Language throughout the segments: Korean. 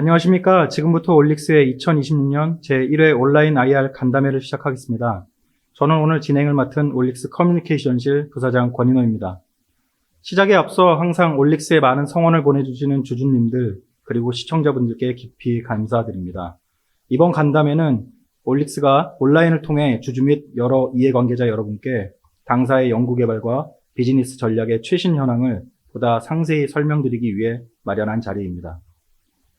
안녕하십니까. 지금부터 올릭스의 2026년 제1회 온라인 IR 간담회를 시작하겠습니다. 저는 오늘 진행을 맡은 올릭스 커뮤니케이션실 부사장 권인호입니다. 시작에 앞서 항상 올릭스에 많은 성원을 보내주시는 주주님들 그리고 시청자분들께 깊이 감사드립니다. 이번 간담회는 올릭스가 온라인을 통해 주주 및 여러 이해관계자 여러분께 당사의 연구개발과 비즈니스 전략의 최신 현황을 보다 상세히 설명드리기 위해 마련한 자리입니다.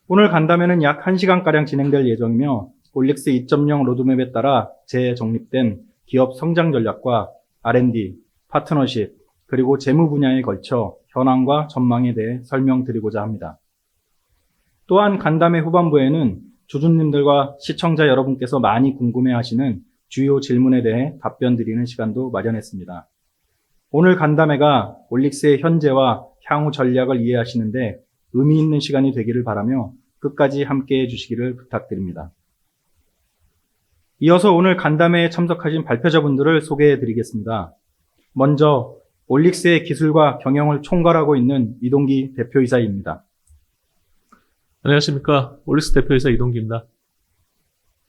오늘 간담회는 약 1시간가량 진행될 예정이며 올릭스 2.0 로드맵에 따라 재정립된 기업 성장 전략과 R&D, 파트너십, 그리고 재무 분야에 걸쳐 현황과 전망에 대해 설명드리고자 합니다. 또한 간담회 후반부에는 주주님들과 시청자 여러분께서 많이 궁금해하시는 주요 질문에 대해 답변 드리는 시간도 마련했습니다. 오늘 간담회가 올릭스의 현재와 향후 전략을 이해하시는데 의미 있는 시간이 되기를 바라며 끝까지 함께해 주시기를 부탁드립니다. 이어서 오늘 간담회에 참석하신 발표자분들을 소개해 드리겠습니다. 먼저 올릭스의 기술과 경영을 총괄하고 있는 이동기 대표이사입니다. 안녕하십니까. 올릭스 대표이사 이동기입니다.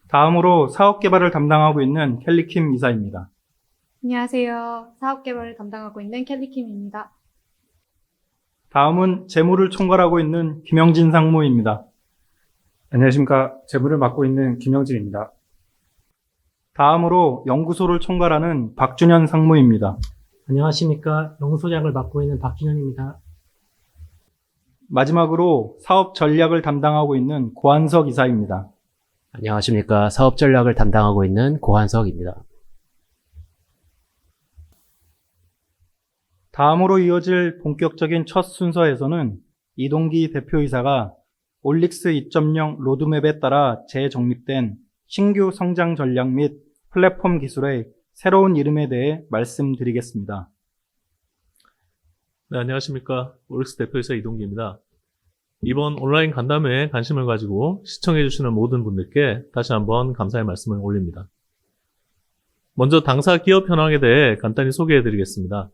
다음으로 사업 개발을 담당하고 있는 켈리킴 이사입니다. 안녕하세요. 사업 개발을 담당하고 있는 켈리킴입니다. 다음은 재무를 총괄하고 있는 김영진 상무입니다. 안녕하십니까. 재무를 맡고 있는 김영진입니다. 다음으로 연구소를 총괄하는 박준현 상무입니다. 안녕하십니까. 연구소장을 맡고 있는 박준현입니다. 마지막으로 사업 전략을 담당하고 있는 고한석 이사입니다. 안녕하십니까. 사업 전략을 담당하고 있는 고한석입니다. 다음으로 이어질 본격적인 첫 순서에서는 이동기 대표이사가 올릭스 2.0 로드맵에 따라 재정립된 신규 성장 전략 및 플랫폼 기술의 새로운 이름에 대해 말씀드리겠습니다. 네, 안녕하십니까. 올릭스 대표이사 이동기입니다. 이번 온라인 간담회에 관심을 가지고 시청해주시는 모든 분들께 다시 한번 감사의 말씀을 올립니다. 먼저 당사 기업 현황에 대해 간단히 소개해드리겠습니다.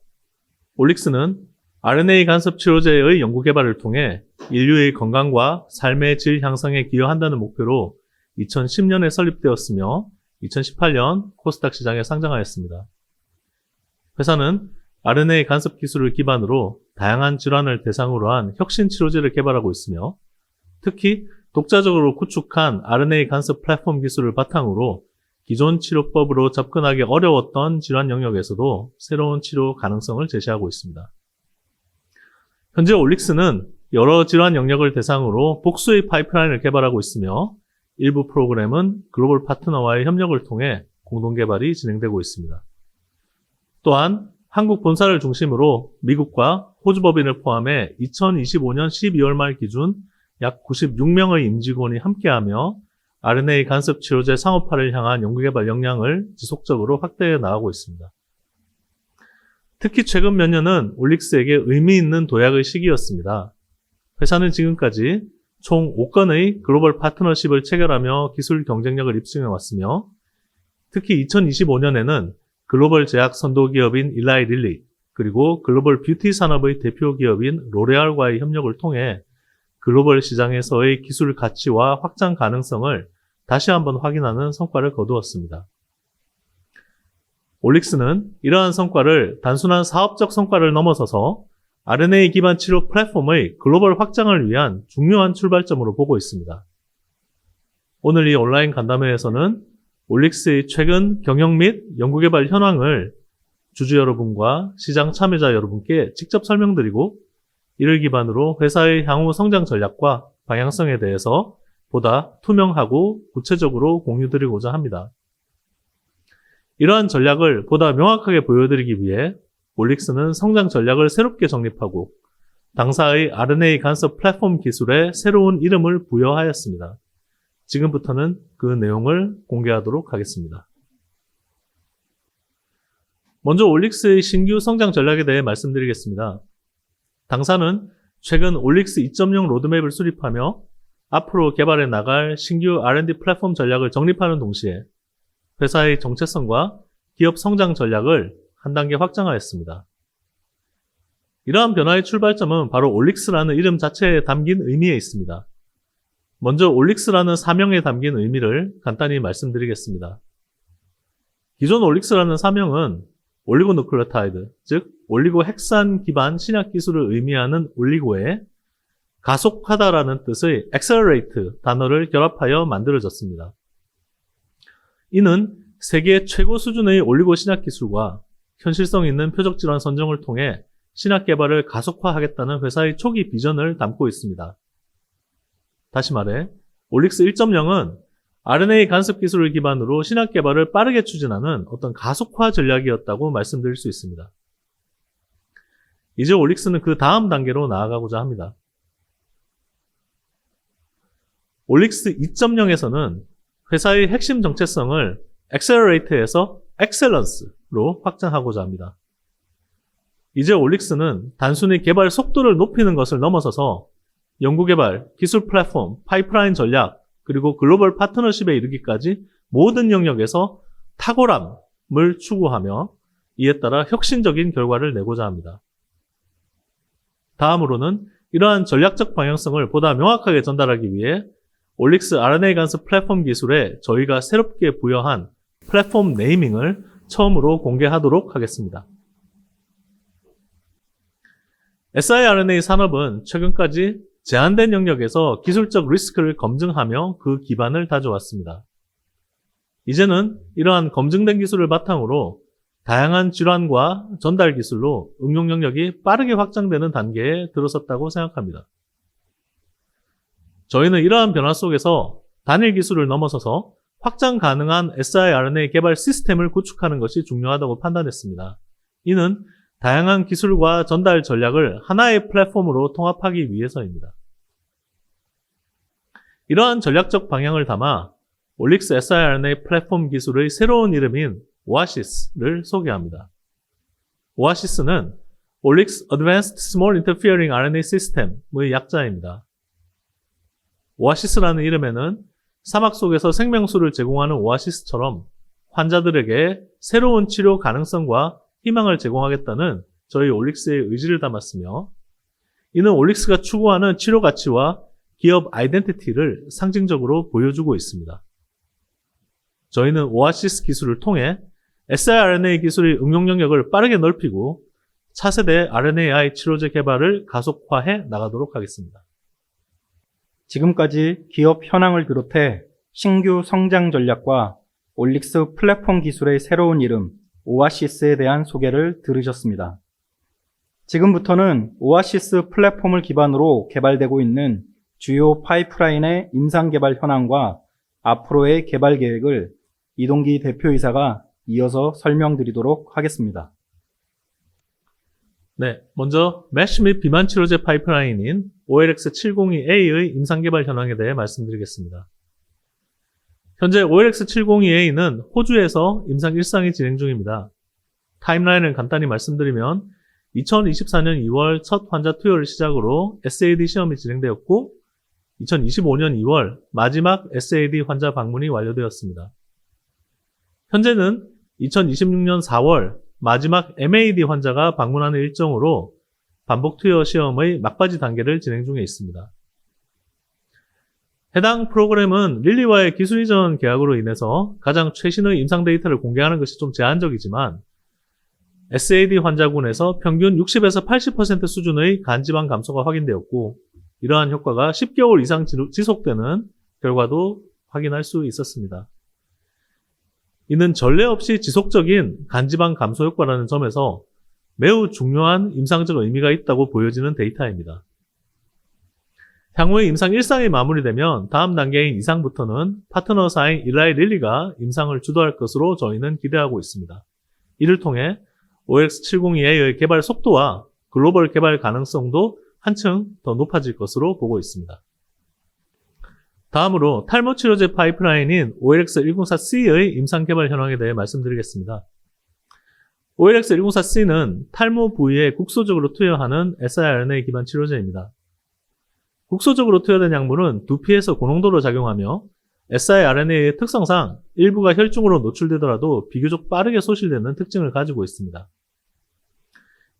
올릭스는 RNA 간섭 치료제의 연구 개발을 통해 인류의 건강과 삶의 질 향상에 기여한다는 목표로 2010년에 설립되었으며 2018년 코스닥 시장에 상장하였습니다. 회사는 RNA 간섭 기술을 기반으로 다양한 질환을 대상으로 한 혁신 치료제를 개발하고 있으며 특히 독자적으로 구축한 RNA 간섭 플랫폼 기술을 바탕으로 기존 치료법으로 접근하기 어려웠던 질환 영역에서도 새로운 치료 가능성을 제시하고 있습니다. 현재 올릭스는 여러 질환 영역을 대상으로 복수의 파이프라인을 개발하고 있으며 일부 프로그램은 글로벌 파트너와의 협력을 통해 공동 개발이 진행되고 있습니다. 또한 한국 본사를 중심으로 미국과 호주 법인을 포함해 2025년 12월 말 기준 약 96명의 임직원이 함께하며 RNA 간섭 치료제 상업화를 향한 연구개발 역량을 지속적으로 확대해 나가고 있습니다. 특히 최근 몇 년은 올릭스에게 의미 있는 도약의 시기였습니다. 회사는 지금까지 총 5건의 글로벌 파트너십을 체결하며 기술 경쟁력을 입증해 왔으며 특히 2025년에는 글로벌 제약 선도 기업인 일라이 릴리 그리고 글로벌 뷰티 산업의 대표 기업인 로레알과의 협력을 통해 글로벌 시장에서의 기술 가치와 확장 가능성을 다시 한번 확인하는 성과를 거두었습니다. 올릭스는 이러한 성과를 단순한 사업적 성과를 넘어서서 RNA 기반 치료 플랫폼의 글로벌 확장을 위한 중요한 출발점으로 보고 있습니다. 오늘 이 온라인 간담회에서는 올릭스의 최근 경영 및 연구개발 현황을 주주 여러분과 시장 참여자 여러분께 직접 설명드리고 이를 기반으로 회사의 향후 성장 전략과 방향성에 대해서 보다 투명하고 구체적으로 공유드리고자 합니다. 이러한 전략을 보다 명확하게 보여드리기 위해 올릭스는 성장 전략을 새롭게 정립하고 당사의 RNA 간섭 플랫폼 기술에 새로운 이름을 부여하였습니다. 지금부터는 그 내용을 공개하도록 하겠습니다. 먼저 올릭스의 신규 성장 전략에 대해 말씀드리겠습니다. 당사는 최근 올릭스 2.0 로드맵을 수립하며 앞으로 개발해 나갈 신규 R&D 플랫폼 전략을 정립하는 동시에 회사의 정체성과 기업 성장 전략을 한 단계 확장하였습니다. 이러한 변화의 출발점은 바로 올릭스라는 이름 자체에 담긴 의미에 있습니다. 먼저 올릭스라는 사명에 담긴 의미를 간단히 말씀드리겠습니다. 기존 올릭스라는 사명은 올리고누클레오타이드, 즉 올리고핵산 기반 신약 기술을 의미하는 올리고에 가속하다라는 뜻의 accelerate 단어를 결합하여 만들어졌습니다. 이는 세계 최고 수준의 올리고 신약 기술과 현실성 있는 표적 질환 선정을 통해 신약 개발을 가속화하겠다는 회사의 초기 비전을 담고 있습니다. 다시 말해, 올릭스 1.0은 RNA 간섭 기술을 기반으로 신약 개발을 빠르게 추진하는 어떤 가속화 전략이었다고 말씀드릴 수 있습니다. 이제 올릭스는 그 다음 단계로 나아가고자 합니다. 올릭스 2.0에서는 회사의 핵심 정체성을 Accelerate에서 Excellence로 확장하고자 합니다. 이제 올릭스는 단순히 개발 속도를 높이는 것을 넘어서서 연구개발, 기술 플랫폼, 파이프라인 전략, 그리고 글로벌 파트너십에 이르기까지 모든 영역에서 탁월함을 추구하며 이에 따라 혁신적인 결과를 내고자 합니다. 다음으로는 이러한 전략적 방향성을 보다 명확하게 전달하기 위해 올릭스 RNA 간섭 플랫폼 기술에 저희가 새롭게 부여한 플랫폼 네이밍을 처음으로 공개하도록 하겠습니다. siRNA 산업은 최근까지 제한된 영역에서 기술적 리스크를 검증하며 그 기반을 다져왔습니다. 이제는 이러한 검증된 기술을 바탕으로 다양한 질환과 전달 기술로 응용 영역이 빠르게 확장되는 단계에 들어섰다고 생각합니다. 저희는 이러한 변화 속에서 단일 기술을 넘어서서 확장 가능한 siRNA 개발 시스템을 구축하는 것이 중요하다고 판단했습니다. 이는 다양한 기술과 전달 전략을 하나의 플랫폼으로 통합하기 위해서입니다. 이러한 전략적 방향을 담아 올릭스 siRNA 플랫폼 기술의 새로운 이름인 오아시스를 소개합니다. 오아시스는 올릭스 Advanced Small Interfering RNA System의 약자입니다. 오아시스라는 이름에는 사막 속에서 생명수를 제공하는 오아시스처럼 환자들에게 새로운 치료 가능성과 희망을 제공하겠다는 저희 올릭스의 의지를 담았으며, 이는 올릭스가 추구하는 치료 가치와 기업 아이덴티티를 상징적으로 보여주고 있습니다. 저희는 오아시스 기술을 통해 siRNA 기술의 응용 영역을 빠르게 넓히고 차세대 RNAi 치료제 개발을 가속화해 나가도록 하겠습니다. 지금까지 기업 현황을 비롯해 신규 성장 전략과 올릭스 플랫폼 기술의 새로운 이름 오아시스에 대한 소개를 들으셨습니다. 지금부터는 오아시스 플랫폼을 기반으로 개발되고 있는 주요 파이프라인의 임상 개발 현황과 앞으로의 개발 계획을 이동기 대표이사가 이어서 설명드리도록 하겠습니다. 네, 먼저 메쉬 및 비만 치료제 파이프라인인 OLX702A의 임상 개발 현황에 대해 말씀드리겠습니다. 현재 OLX702A는 호주에서 임상 1상이 진행 중입니다. 타임라인을 간단히 말씀드리면 2024년 2월 첫 환자 투여를 시작으로 SAD 시험이 진행되었고 2025년 2월 마지막 SAD 환자 방문이 완료되었습니다. 현재는 2026년 4월 마지막 MAD 환자가 방문하는 일정으로 반복 투여 시험의 막바지 단계를 진행 중에 있습니다. 해당 프로그램은 릴리와의 기술 이전 계약으로 인해서 가장 최신의 임상 데이터를 공개하는 것이 좀 제한적이지만 SAD 환자군에서 평균 60에서 80% 수준의 간지방 감소가 확인되었고 이러한 효과가 10개월 이상 지속되는 결과도 확인할 수 있었습니다. 이는 전례 없이 지속적인 간지방 감소 효과라는 점에서 매우 중요한 임상적 의미가 있다고 보여지는 데이터입니다. 향후에 임상 1상이 마무리되면 다음 단계인 2상부터는 파트너사인 일라이 릴리가 임상을 주도할 것으로 저희는 기대하고 있습니다. 이를 통해 OX702A의 개발 속도와 글로벌 개발 가능성도 한층 더 높아질 것으로 보고 있습니다. 다음으로 탈모 치료제 파이프라인인 OLX104C의 임상 개발 현황에 대해 말씀드리겠습니다. OLX104C는 탈모 부위에 국소적으로 투여하는 siRNA 기반 치료제입니다. 국소적으로 투여된 약물은 두피에서 고농도로 작용하며 siRNA의 특성상 일부가 혈중으로 노출되더라도 비교적 빠르게 소실되는 특징을 가지고 있습니다.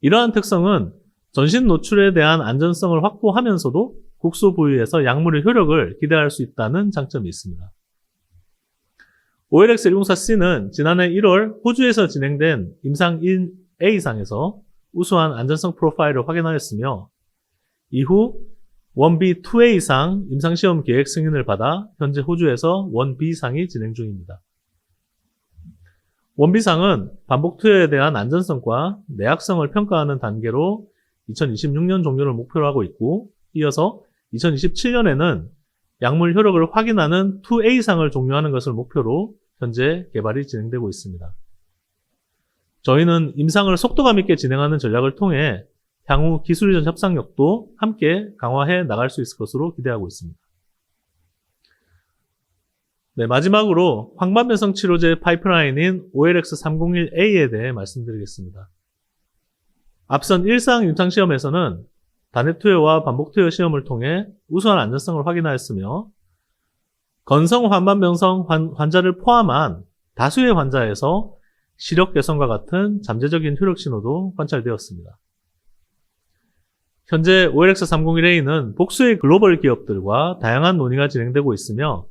이러한 특성은 전신 노출에 대한 안전성을 확보하면서도 국소 부위에서 약물의 효력을 기대할 수 있다는 장점이 있습니다. OLX-104C는 지난해 1월 호주에서 진행된 임상 1A상에서 우수한 안전성 프로파일을 확인하였으며 이후 1B, 2A상 임상시험 계획 승인을 받아 현재 호주에서 1B상이 진행 중입니다. 1B상은 반복 투여에 대한 안전성과 내약성을 평가하는 단계로 2026년 종료를 목표로 하고 있고 이어서 2027년에는 약물 효력을 확인하는 2A상을 종료하는 것을 목표로 현재 개발이 진행되고 있습니다. 저희는 임상을 속도감 있게 진행하는 전략을 통해 향후 기술 이전 협상력도 함께 강화해 나갈 수 있을 것으로 기대하고 있습니다. 네, 마지막으로 황반변성 치료제 파이프라인인 OLX301A에 대해 말씀드리겠습니다. 앞선 일상 임상시험에서는 단회 투여와 반복 투여 시험을 통해 우수한 안전성을 확인하였으며 건성 황반변성 환자를 포함한 다수의 환자에서 시력 개선과 같은 잠재적인 효력 신호도 관찰되었습니다. 현재 OLX301A는 복수의 글로벌 기업들과 다양한 논의가 진행되고 있으며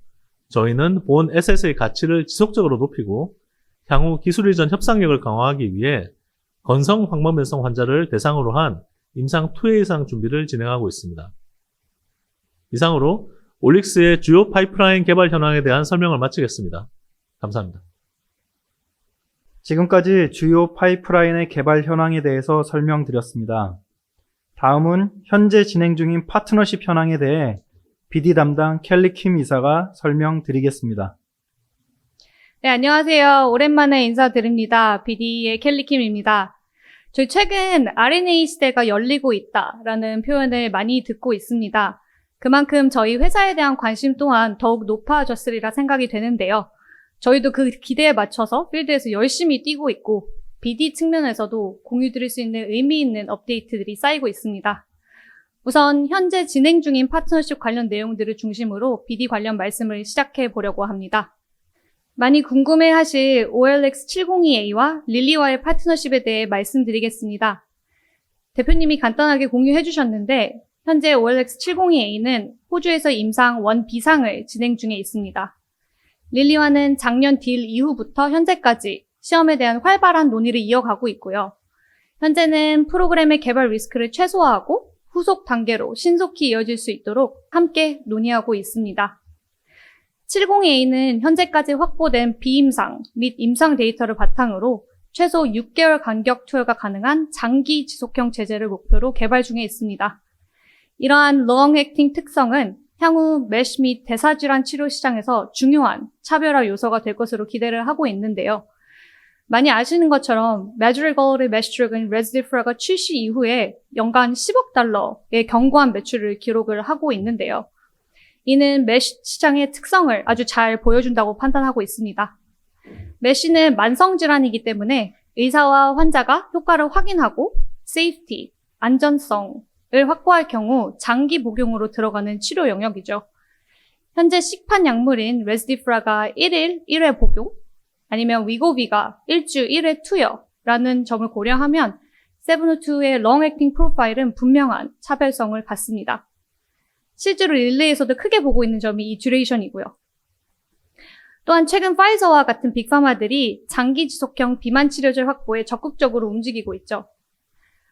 저희는 본 SS의 가치를 지속적으로 높이고 향후 기술 이전 협상력을 강화하기 위해 건성 황반변성 환자를 대상으로 한 임상 2A상 준비를 진행하고 있습니다. 이상으로 올릭스의 주요 파이프라인 개발 현황에 대한 설명을 마치겠습니다. 감사합니다. 지금까지 주요 파이프라인의 개발 현황에 대해서 설명드렸습니다. 다음은 현재 진행 중인 파트너십 현황에 대해 BD 담당 켈리 킴 이사가 설명드리겠습니다. 네, 안녕하세요. 오랜만에 인사드립니다. BD의 켈리 킴입니다. 저희 최근 RNA 시대가 열리고 있다라는 표현을 많이 듣고 있습니다. 그만큼 저희 회사에 대한 관심 또한 더욱 높아졌으리라 생각이 되는데요. 저희도 그 기대에 맞춰서 필드에서 열심히 뛰고 있고 BD 측면에서도 공유드릴 수 있는 의미 있는 업데이트들이 쌓이고 있습니다. 우선 현재 진행 중인 파트너십 관련 내용들을 중심으로 BD 관련 말씀을 시작해 보려고 합니다. 많이 궁금해하실 OLX702A와 릴리와의 파트너십에 대해 말씀드리겠습니다. 대표님이 간단하게 공유해 주셨는데 현재 OLX702A는 호주에서 임상 1B상을 진행 중에 있습니다. 릴리와는 작년 딜 이후부터 현재까지 시험에 대한 활발한 논의를 이어가고 있고요. 현재는 프로그램의 개발 리스크를 최소화하고 후속 단계로 신속히 이어질 수 있도록 함께 논의하고 있습니다. 70A는 현재까지 확보된 비임상 및 임상 데이터를 바탕으로 최소 6개월 간격 투여가 가능한 장기 지속형 제재를 목표로 개발 중에 있습니다. 이러한 롱 액팅 특성은 향후 메쉬 및 대사질환 치료 시장에서 중요한 차별화 요소가 될 것으로 기대를 하고 있는데요. 많이 아시는 것처럼 매드리걸의 메쉬 드래곤 레즈디프라가 출시 이후에 연간 10억 달러의 견고한 매출을 기록을 하고 있는데요. 이는 메쉬 시장의 특성을 아주 잘 보여준다고 판단하고 있습니다. 메쉬는 만성질환이기 때문에 의사와 환자가 효과를 확인하고 세이프티, 안전성을 확보할 경우 장기 복용으로 들어가는 치료 영역이죠. 현재 시판 약물인 레즈디프라가 1일 1회 복용, 아니면 위고비가 일주 1회 투여라는 점을 고려하면 702의 롱 액팅 프로파일은 분명한 차별성을 갖습니다. 실제로 릴레이에서도 크게 보고 있는 점이 이 듀레이션이고요. 또한 최근 파이저와 같은 빅파마들이 장기 지속형 비만 치료제 확보에 적극적으로 움직이고 있죠.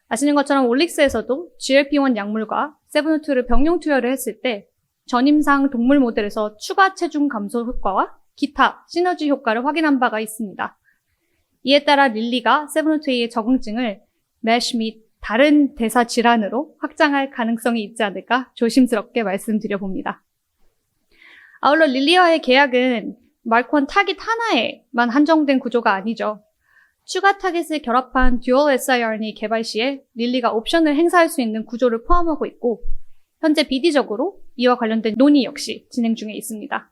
아시는 것처럼 올릭스에서도 GLP-1 약물과 702를 병용 투여를 했을 때 전임상 동물 모델에서 추가 체중 감소 효과와 기타 시너지 효과를 확인한 바가 있습니다. 이에 따라 릴리가 702의 적응증을 메쉬 및 다른 대사 질환으로 확장할 가능성이 있지 않을까 조심스럽게 말씀드려봅니다. 아울러 릴리와의 계약은 마크1 타깃 하나에만 한정된 구조가 아니죠. 추가 타깃을 결합한 듀얼 siRNA 개발 시에 릴리가 옵션을 행사할 수 있는 구조를 포함하고 있고 현재 BD적으로 이와 관련된 논의 역시 진행 중에 있습니다.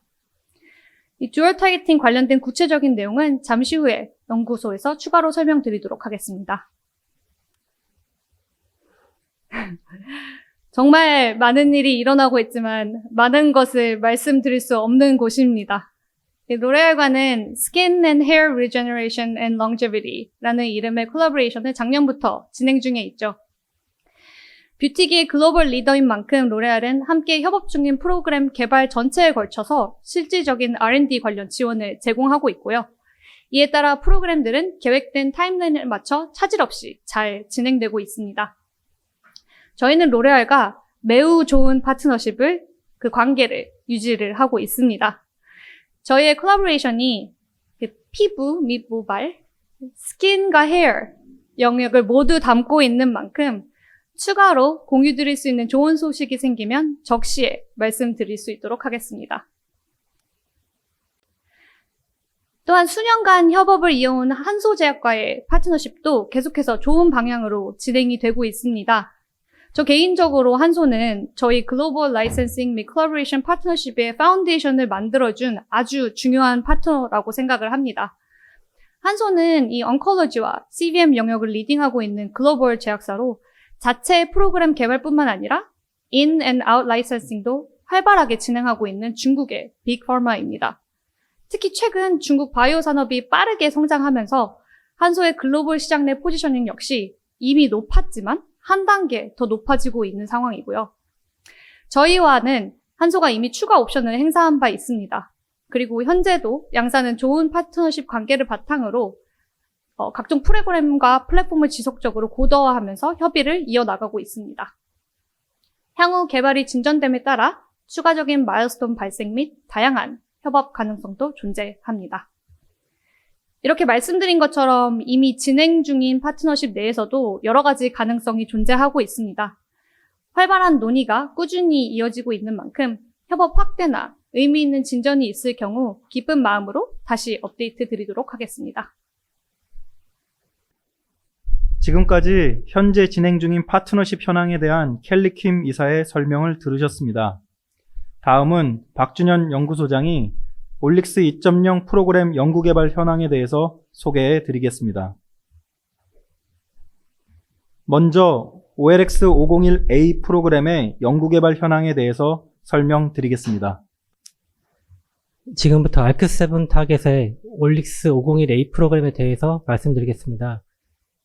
이 듀얼 타겟팅 관련된 구체적인 내용은 잠시 후에 연구소에서 추가로 설명드리도록 하겠습니다. 정말 많은 일이 일어나고 있지만 많은 것을 말씀드릴 수 없는 곳입니다. 로레알과는 Skin and Hair Regeneration and Longevity라는 이름의 콜라보레이션을 작년부터 진행 중에 있죠. 뷰티계의 글로벌 리더인 만큼 로레알은 함께 협업 중인 프로그램 개발 전체에 걸쳐서 실질적인 R&D 관련 지원을 제공하고 있고요. 이에 따라 프로그램들은 계획된 타임라인을 맞춰 차질 없이 잘 진행되고 있습니다. 저희는 로레알과 매우 좋은 파트너십을, 그 관계를 유지를 하고 있습니다. 저희의 콜라보레이션이 피부 및 모발, 스킨과 헤어 영역을 모두 담고 있는 만큼 추가로 공유드릴 수 있는 좋은 소식이 생기면 적시에 말씀드릴 수 있도록 하겠습니다. 또한 수년간 협업을 이어온 한소제약과의 파트너십도 계속해서 좋은 방향으로 진행이 되고 있습니다. 저 개인적으로 한소는 저희 글로벌 라이센싱 및 콜라보레이션 파트너십의 파운데이션을 만들어준 아주 중요한 파트너라고 생각을 합니다. 한소는 이 oncology와 CVM 영역을 리딩하고 있는 글로벌 제약사로 자체 프로그램 개발뿐만 아니라 in and out 라이센싱도 활발하게 진행하고 있는 중국의 빅파마입니다. 특히 최근 중국 바이오 산업이 빠르게 성장하면서 한소의 글로벌 시장 내 포지셔닝 역시 이미 높았지만 한 단계 더 높아지고 있는 상황이고요. 저희와는 한소가 이미 추가 옵션을 행사한 바 있습니다. 그리고 현재도 양사는 좋은 파트너십 관계를 바탕으로 각종 프로그램과 플랫폼을 지속적으로 고도화하면서 협의를 이어나가고 있습니다. 향후 개발이 진전됨에 따라 추가적인 마일스톤 발생 및 다양한 협업 가능성도 존재합니다. 이렇게 말씀드린 것처럼 이미 진행 중인 파트너십 내에서도 여러 가지 가능성이 존재하고 있습니다. 활발한 논의가 꾸준히 이어지고 있는 만큼 협업 확대나 의미 있는 진전이 있을 경우 기쁜 마음으로 다시 업데이트 드리도록 하겠습니다. 지금까지 현재 진행 중인 파트너십 현황에 대한 켈리킴 이사의 설명을 들으셨습니다. 다음은 박준현 연구소장이 올릭스 2.0 프로그램 연구개발 현황에 대해서 소개해 드리겠습니다. 먼저 OLX501A 프로그램의 연구개발 현황에 대해서 설명드리겠습니다. 지금부터 ARC7 타겟의 올릭스 501A 프로그램에 대해서 말씀드리겠습니다.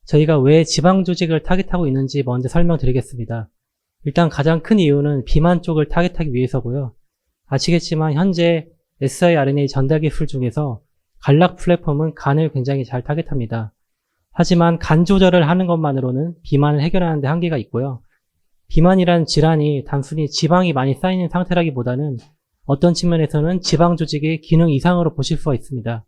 저희가 왜 지방 조직을 타겟하고 있는지 먼저 설명드리겠습니다. 일단 가장 큰 이유는 비만 쪽을 타겟하기 위해서고요. 아시겠지만 현재 siRNA 전달 기술 중에서 간락 플랫폼은 간을 굉장히 잘 타겟합니다. 하지만 간 조절을 하는 것만으로는 비만을 해결하는 데 한계가 있고요. 비만이란 질환이 단순히 지방이 많이 쌓이는 상태라기보다는 어떤 측면에서는 지방 조직의 기능 이상으로 보실 수가 있습니다.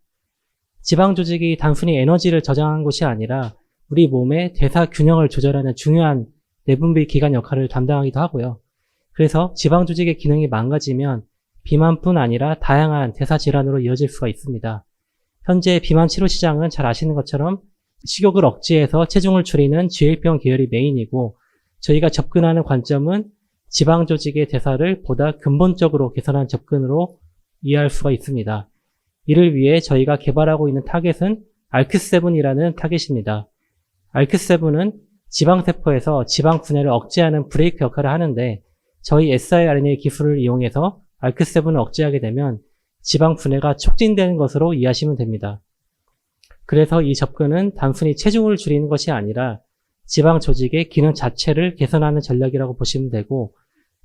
지방 조직이 단순히 에너지를 저장하는 것이 아니라 우리 몸의 대사 균형을 조절하는 중요한 내분비 기관 역할을 담당하기도 하고요. 그래서 지방 조직의 기능이 망가지면 비만뿐 아니라 다양한 대사 질환으로 이어질 수가 있습니다. 현재 비만 치료 시장은 잘 아시는 것처럼 식욕을 억제해서 체중을 줄이는 GLP-1 계열이 메인이고, 저희가 접근하는 관점은 지방 조직의 대사를 보다 근본적으로 개선한 접근으로 이해할 수가 있습니다. 이를 위해 저희가 개발하고 있는 타겟은 ARC7이라는 타겟입니다. ARC7은 지방세포에서 지방 분해를 억제하는 브레이크 역할을 하는데, 저희 siRNA 기술을 이용해서 ARC7을 억제하게 되면 지방 분해가 촉진되는 것으로 이해하시면 됩니다. 그래서 이 접근은 단순히 체중을 줄이는 것이 아니라 지방 조직의 기능 자체를 개선하는 전략이라고 보시면 되고,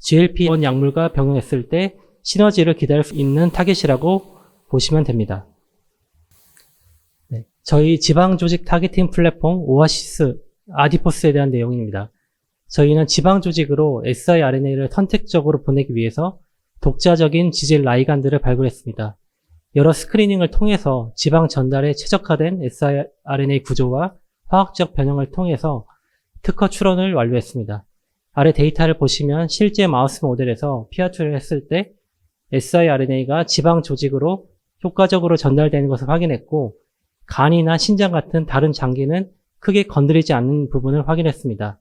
GLP-1 약물과 병용했을 때 시너지를 기대할 수 있는 타겟이라고 보시면 됩니다. 네, 저희 지방 조직 타겟팅 플랫폼 오아시스 아디포스에 대한 내용입니다. 저희는 지방 조직으로 siRNA를 선택적으로 보내기 위해서 독자적인 지질 라이간드를 발굴했습니다. 여러 스크리닝을 통해서 지방 전달에 최적화된 siRNA 구조와 화학적 변형을 통해서 특허 출원을 완료했습니다. 아래 데이터를 보시면 실제 마우스 모델에서 피하투를 했을 때 siRNA가 지방 조직으로 효과적으로 전달되는 것을 확인했고, 간이나 신장 같은 다른 장기는 크게 건드리지 않는 부분을 확인했습니다.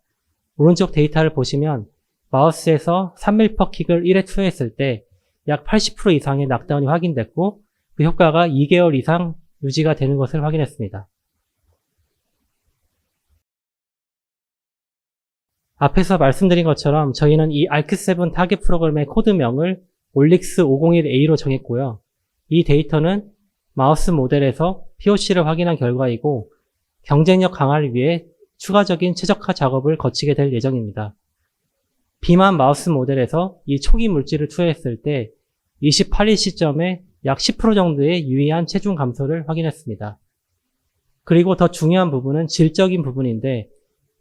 오른쪽 데이터를 보시면 마우스에서 3ml/kg을 1회 투여했을 때 약 80% 이상의 낙다운이 확인됐고, 그 효과가 2개월 이상 유지가 되는 것을 확인했습니다. 앞에서 말씀드린 것처럼 저희는 이 ARC7 타겟 프로그램의 코드명을 올릭스501A로 정했고요. 이 데이터는 마우스 모델에서 POC를 확인한 결과이고, 경쟁력 강화를 위해 추가적인 최적화 작업을 거치게 될 예정입니다. 비만 마우스 모델에서 이 초기 물질을 투여했을 때 28일 시점에 약 10% 정도의 유의한 체중 감소를 확인했습니다. 그리고 더 중요한 부분은 질적인 부분인데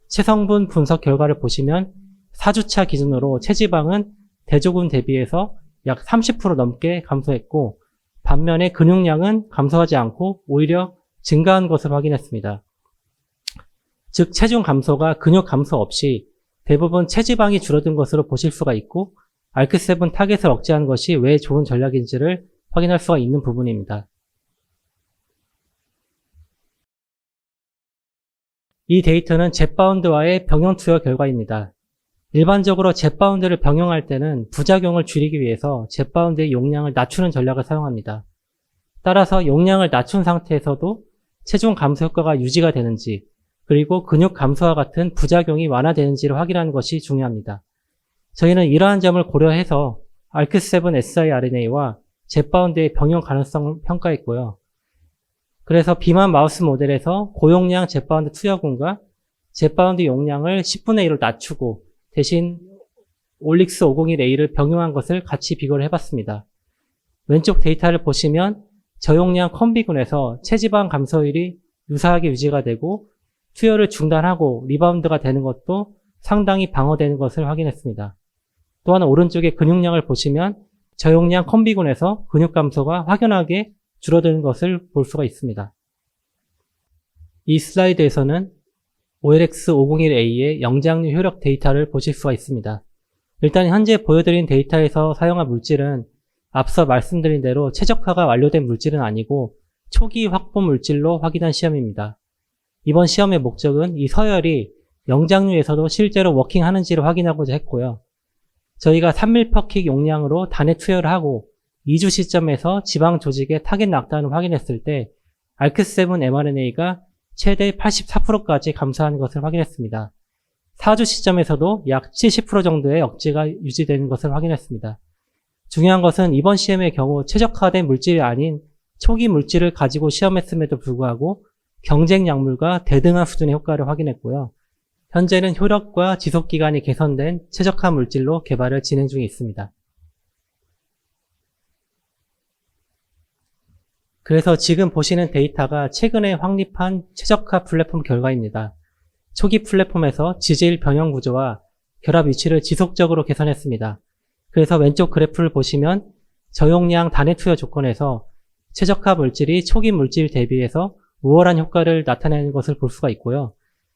체성분 분석 결과를 보시면 4주차 기준으로 체지방은 대조군 대비해서 약 30% 넘게 감소했고 반면에 근육량은 감소하지 않고 오히려 증가한 것을 확인했습니다. 즉 체중 감소가 근육 감소 없이 대부분 체지방이 줄어든 것으로 보실 수가 있고 알크7 타겟을 억제한 것이 왜 좋은 전략인지를 확인할 수가 있는 부분입니다. 이 데이터는 젯바운드와의 병용 투여 결과입니다. 일반적으로 젯바운드를 병용할 때는 부작용을 줄이기 위해서 젯바운드의 용량을 낮추는 전략을 사용합니다. 따라서 용량을 낮춘 상태에서도 체중 감소 효과가 유지가 되는지 그리고 근육 감소와 같은 부작용이 완화되는지를 확인하는 것이 중요합니다. 저희는 이러한 점을 고려해서 알크7 siRNA와 젯바운드의 병용 가능성을 평가했고요. 그래서 비만 마우스 모델에서 고용량 젯바운드 투여군과 젯바운드 용량을 10분의 1로 낮추고 대신 올릭스 501A를 병용한 것을 같이 비교를 해봤습니다. 왼쪽 데이터를 보시면 저용량 컴비군에서 체지방 감소율이 유사하게 유지가 되고 투여를 중단하고 리바운드가 되는 것도 상당히 방어되는 것을 확인했습니다. 또한 오른쪽의 근육량을 보시면 저용량 컴비군에서 근육 감소가 확연하게 줄어드는 것을 볼 수가 있습니다. 이 슬라이드에서는 OLX501A의 영장류 효력 데이터를 보실 수가 있습니다. 일단 현재 보여드린 데이터에서 사용한 물질은 앞서 말씀드린 대로 최적화가 완료된 물질은 아니고 초기 확보 물질로 확인한 시험입니다. 이번 시험의 목적은 이 서열이 영장류에서도 실제로 워킹하는지를 확인하고자 했고요. 저희가 3ml/kg 용량으로 단에 투여를 하고 2주 시점에서 지방 조직의 타겟 낙타를 확인했을 때 알크7 mRNA가 최대 84%까지 감소하는 것을 확인했습니다. 4주 시점에서도 약 70% 정도의 억제가 유지되는 것을 확인했습니다. 중요한 것은 이번 시험의 경우 최적화된 물질이 아닌 초기 물질을 가지고 시험했음에도 불구하고 경쟁 약물과 대등한 수준의 효과를 확인했고요. 현재는 효력과 지속기간이 개선된 최적화 물질로 개발을 진행 중에 있습니다. 그래서 지금 보시는 데이터가 최근에 확립한 최적화 플랫폼 결과입니다. 초기 플랫폼에서 지질 변형 구조와 결합 위치를 지속적으로 개선했습니다. 그래서 왼쪽 그래프를 보시면 저용량 단해 투여 조건에서 최적화 물질이 초기 물질 대비해서 우월한 효과를 나타내는 것을 볼 수가 있고요.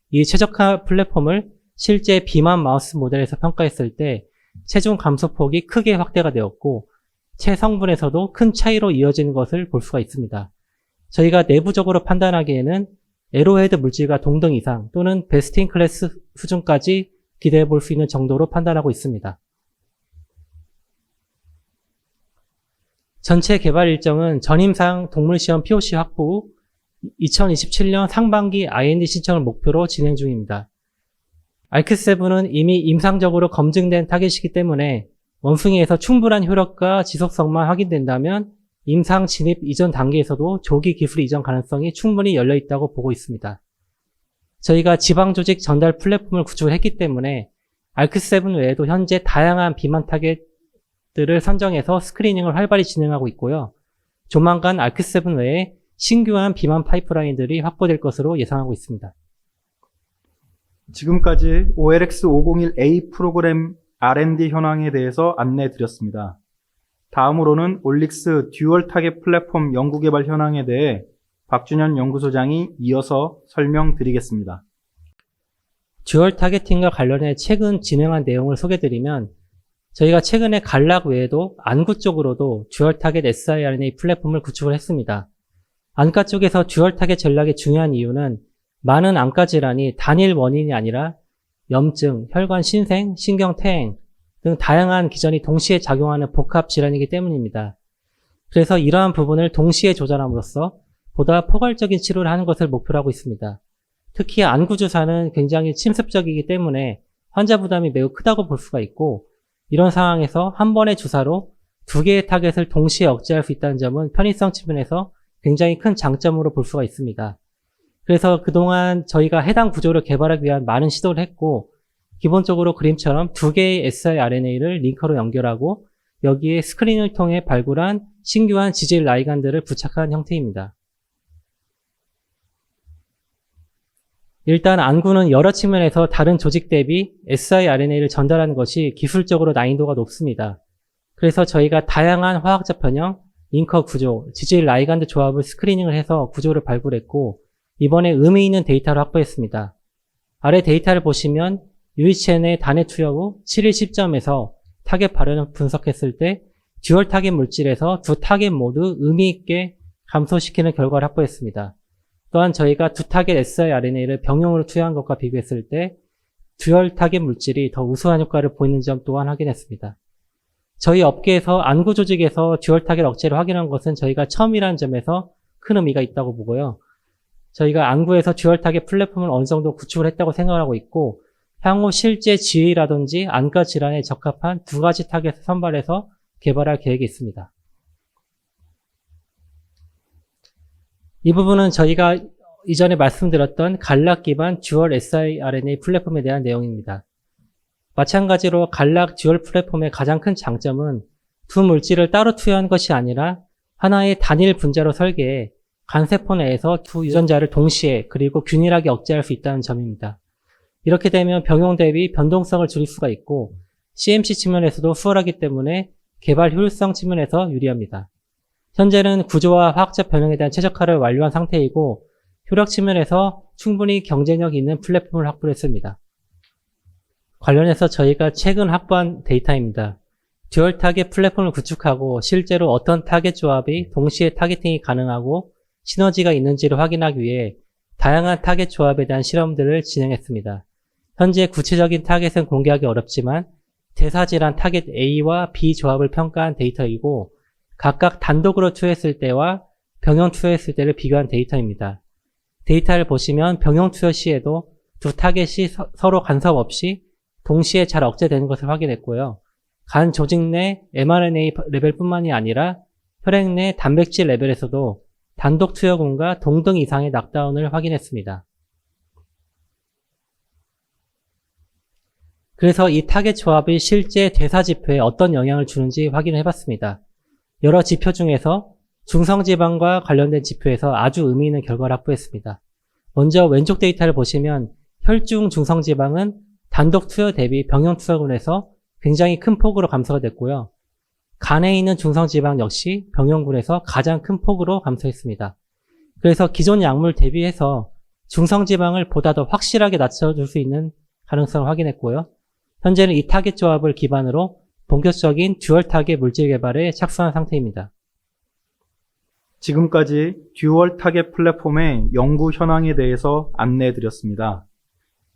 이 최적화 플랫폼을 실제 비만 마우스 모델에서 평가했을 때 체중 감소폭이 크게 확대가 되었고 체성분에서도 큰 차이로 이어지는 것을 볼 수가 있습니다. 저희가 내부적으로 판단하기에는 에로헤드 물질과 동등 이상 또는 베스트 인 클래스 수준까지 기대해 볼 수 있는 정도로 판단하고 있습니다. 전체 개발 일정은 전임상 동물시험 POC 확보 후 2027년 상반기 IND 신청을 목표로 진행 중입니다. 알크7은 이미 임상적으로 검증된 타겟이기 때문에 원숭이에서 충분한 효력과 지속성만 확인된다면 임상 진입 이전 단계에서도 조기 기술 이전 가능성이 충분히 열려 있다고 보고 있습니다. 저희가 지방조직 전달 플랫폼을 구축을 했기 때문에 알크7 외에도 현재 다양한 비만 타겟들을 선정해서 스크리닝을 활발히 진행하고 있고요. 조만간 알크7 외에 신규한 비만 파이프라인들이 확보될 것으로 예상하고 있습니다. 지금까지 OLX501A 프로그램 R&D 현황에 대해서 안내해 드렸습니다. 다음으로는 올릭스 듀얼 타겟 플랫폼 연구개발 현황에 대해 박준현 연구소장이 이어서 설명드리겠습니다. 듀얼 타겟팅과 관련해 최근 진행한 내용을 소개드리면 저희가 최근에 갈락 외에도 안구 쪽으로도 듀얼 타겟 siRNA 플랫폼을 구축을 했습니다. 안과 쪽에서 듀얼 타겟 전략의 중요한 이유는 많은 안과 질환이 단일 원인이 아니라 염증, 혈관 신생, 신경 퇴행 등 다양한 기전이 동시에 작용하는 복합 질환이기 때문입니다. 그래서 이러한 부분을 동시에 조절함으로써 보다 포괄적인 치료를 하는 것을 목표로 하고 있습니다. 특히 안구 주사는 굉장히 침습적이기 때문에 환자 부담이 매우 크다고 볼 수가 있고 이런 상황에서 한 번의 주사로 두 개의 타겟을 동시에 억제할 수 있다는 점은 편의성 측면에서 굉장히 큰 장점으로 볼 수가 있습니다. 그래서 그동안 저희가 해당 구조를 개발하기 위한 많은 시도를 했고 기본적으로 그림처럼 두 개의 siRNA를 링커로 연결하고 여기에 스크린을 통해 발굴한 신규한 지질 라이간드를 부착한 형태입니다. 일단 안구는 여러 측면에서 다른 조직 대비 siRNA를 전달하는 것이 기술적으로 난이도가 높습니다. 그래서 저희가 다양한 화학적 변형, 링커 구조, 지질 라이간드 조합을 스크리닝을 해서 구조를 발굴했고 이번에 의미 있는 데이터를 확보했습니다. 아래 데이터를 보시면 유리체인의 단해 투여 후 7일 시점에서 타겟 발현을 분석했을 때 듀얼 타겟 물질에서 두 타겟 모두 의미 있게 감소시키는 결과를 확보했습니다. 또한 저희가 두 타겟 siRNA를 병용으로 투여한 것과 비교했을 때 듀얼 타겟 물질이 더 우수한 효과를 보이는 점 또한 확인했습니다. 저희 업계에서 안구 조직에서 듀얼 타겟 억제를 확인한 것은 저희가 처음이라는 점에서 큰 의미가 있다고 보고요. 저희가 안구에서 듀얼 타겟 플랫폼을 어느 정도 구축을 했다고 생각하고 있고 향후 실제 GA라든지 안과 질환에 적합한 두 가지 타겟을 선발해서 개발할 계획이 있습니다. 이 부분은 저희가 이전에 말씀드렸던 갈락 기반 듀얼 siRNA 플랫폼에 대한 내용입니다. 마찬가지로 갈락 듀얼 플랫폼의 가장 큰 장점은 두 물질을 따로 투여한 것이 아니라 하나의 단일 분자로 설계해 간세포 내에서 두 유전자를 동시에 그리고 균일하게 억제할 수 있다는 점입니다. 이렇게 되면 병용 대비 변동성을 줄일 수가 있고 CMC 측면에서도 수월하기 때문에 개발 효율성 측면에서 유리합니다. 현재는 구조와 화학적 변형에 대한 최적화를 완료한 상태이고 효력 측면에서 충분히 경쟁력 있는 플랫폼을 확보했습니다. 관련해서 저희가 최근 확보한 데이터입니다. 듀얼 타겟 플랫폼을 구축하고 실제로 어떤 타겟 조합이 동시에 타겟팅이 가능하고 시너지가 있는지를 확인하기 위해 다양한 타겟 조합에 대한 실험들을 진행했습니다. 현재 구체적인 타겟은 공개하기 어렵지만 대사질환 타겟 A와 B 조합을 평가한 데이터이고 각각 단독으로 투여했을 때와 병용 투여했을 때를 비교한 데이터입니다. 데이터를 보시면 병용 투여 시에도 두 타겟이 서로 간섭 없이 동시에 잘 억제되는 것을 확인했고요. 간 조직 내 mRNA 레벨뿐만이 아니라 혈액 내 단백질 레벨에서도 단독 투여군과 동등 이상의 낙다운을 확인했습니다. 그래서 이 타겟 조합이 실제 대사 지표에 어떤 영향을 주는지 확인을 해봤습니다. 여러 지표 중에서 중성지방과 관련된 지표에서 아주 의미 있는 결과를 확보했습니다. 먼저 왼쪽 데이터를 보시면 혈중 중성지방은 단독 투여 대비 병용 투여군에서 굉장히 큰 폭으로 감소가 됐고요. 간에 있는 중성지방 역시 병용군에서 가장 큰 폭으로 감소했습니다. 그래서 기존 약물 대비해서 중성지방을 보다 더 확실하게 낮춰줄 수 있는 가능성을 확인했고요. 현재는 이 타겟 조합을 기반으로 본격적인 듀얼 타겟 물질 개발에 착수한 상태입니다. 지금까지 듀얼 타겟 플랫폼의 연구 현황에 대해서 안내해 드렸습니다.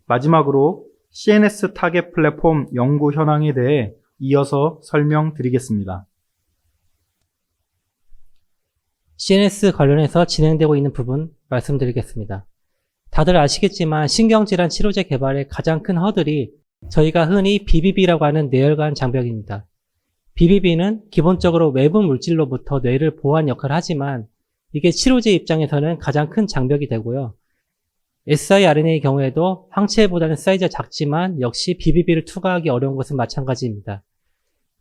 마지막으로 CNS 타겟 플랫폼 연구 현황에 대해 이어서 설명드리겠습니다. CNS 관련해서 진행되고 있는 부분 말씀드리겠습니다. 다들 아시겠지만 신경질환 치료제 개발의 가장 큰 허들이 저희가 흔히 BBB라고 하는 뇌혈관 장벽입니다. BBB는 기본적으로 외부 물질로부터 뇌를 보호하는 역할을 하지만 이게 치료제 입장에서는 가장 큰 장벽이 되고요. siRNA의 경우에도 항체보다는 사이즈가 작지만 역시 BBB를 투과하기 어려운 것은 마찬가지입니다.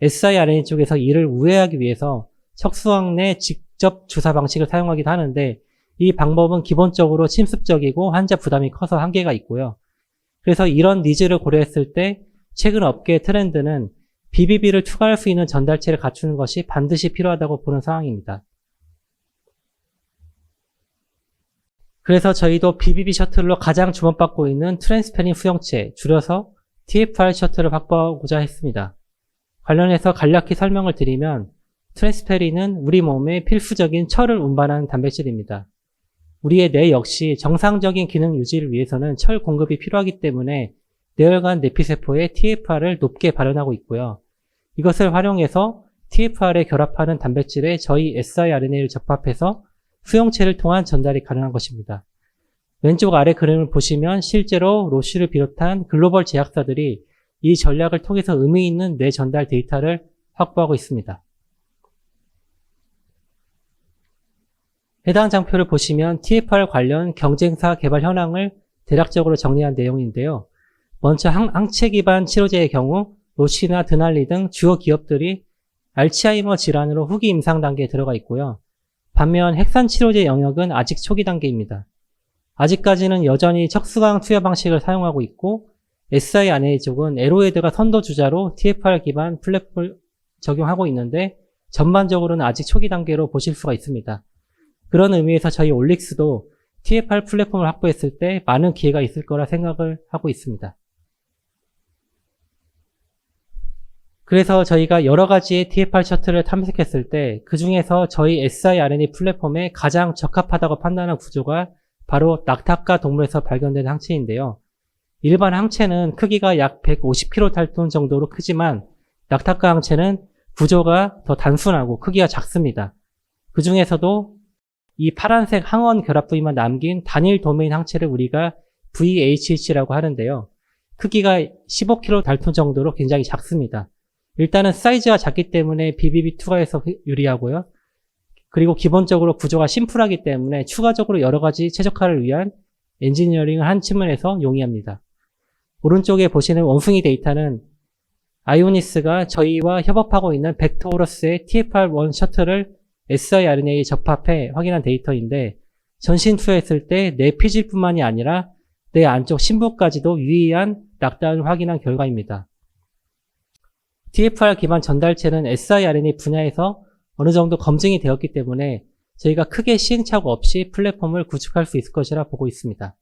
siRNA 쪽에서 이를 우회하기 위해서 척수항 내 직접 주사 방식을 사용하기도 하는데 이 방법은 기본적으로 침습적이고 환자 부담이 커서 한계가 있고요. 그래서 이런 니즈를 고려했을 때 최근 업계의 트렌드는 BBB를 투과할 수 있는 전달체를 갖추는 것이 반드시 필요하다고 보는 상황입니다. 그래서 저희도 BBB 셔틀로 가장 주목받고 있는 트랜스페닌 수용체, 줄여서 TFR 셔틀을 확보하고자 했습니다. 관련해서 간략히 설명을 드리면 트랜스페린은 우리 몸에 필수적인 철을 운반하는 단백질입니다. 우리의 뇌 역시 정상적인 기능 유지를 위해서는 철 공급이 필요하기 때문에 뇌혈관 내피세포에 TFR을 높게 발현하고 있고요. 이것을 활용해서 TFR에 결합하는 단백질에 저희 siRNA를 접합해서 수용체를 통한 전달이 가능한 것입니다. 왼쪽 아래 그림을 보시면 실제로 로쉬를 비롯한 글로벌 제약사들이 이 전략을 통해서 의미 있는 뇌 전달 데이터를 확보하고 있습니다. 해당 장표를 보시면 TFR 관련 경쟁사 개발 현황을 대략적으로 정리한 내용인데요. 먼저 항체 기반 치료제의 경우 로시나 드날리 등 주요 기업들이 알츠하이머 질환으로 후기 임상 단계에 들어가 있고요. 반면 핵산 치료제 영역은 아직 초기 단계입니다. 아직까지는 여전히 척수강 투여 방식을 사용하고 있고 siRNA 쪽은 에로헤드가 선도주자로 TFR 기반 플랫폼을 적용하고 있는데 전반적으로는 아직 초기 단계로 보실 수가 있습니다. 그런 의미에서 저희 올릭스도 TFR 플랫폼을 확보했을 때 많은 기회가 있을 거라 생각을 하고 있습니다. 그래서 저희가 여러 가지의 TFR 셔틀을 탐색했을 때 그 중에서 저희 siRNA 플랫폼에 가장 적합하다고 판단한 구조가 바로 낙타가 동물에서 발견된 항체인데요. 일반 항체는 크기가 약 150kDa 정도로 크지만 낙타가 항체는 구조가 더 단순하고 크기가 작습니다. 그 중에서도 이 파란색 항원 결합 부위만 남긴 단일 도메인 항체를 우리가 VHH라고 하는데요. 크기가 15kDa 정도로 굉장히 작습니다. 일단은 사이즈가 작기 때문에 BBB2가에서 유리하고요. 그리고 기본적으로 구조가 심플하기 때문에 추가적으로 여러 가지 최적화를 위한 엔지니어링을 한 측면에서 용이합니다. 오른쪽에 보시는 원숭이 데이터는 아이오니스가 저희와 협업하고 있는 벡터우러스의 TFR1 셔틀을 siRNA에 접합해 확인한 데이터인데 전신 투여했을 때 내 피질뿐만이 아니라 내 안쪽 심부까지도 유의한 낙타를 확인한 결과입니다. TFR 기반 전달체는 siRNA 분야에서 어느 정도 검증이 되었기 때문에 저희가 크게 시행착오 없이 플랫폼을 구축할 수 있을 것이라 보고 있습니다.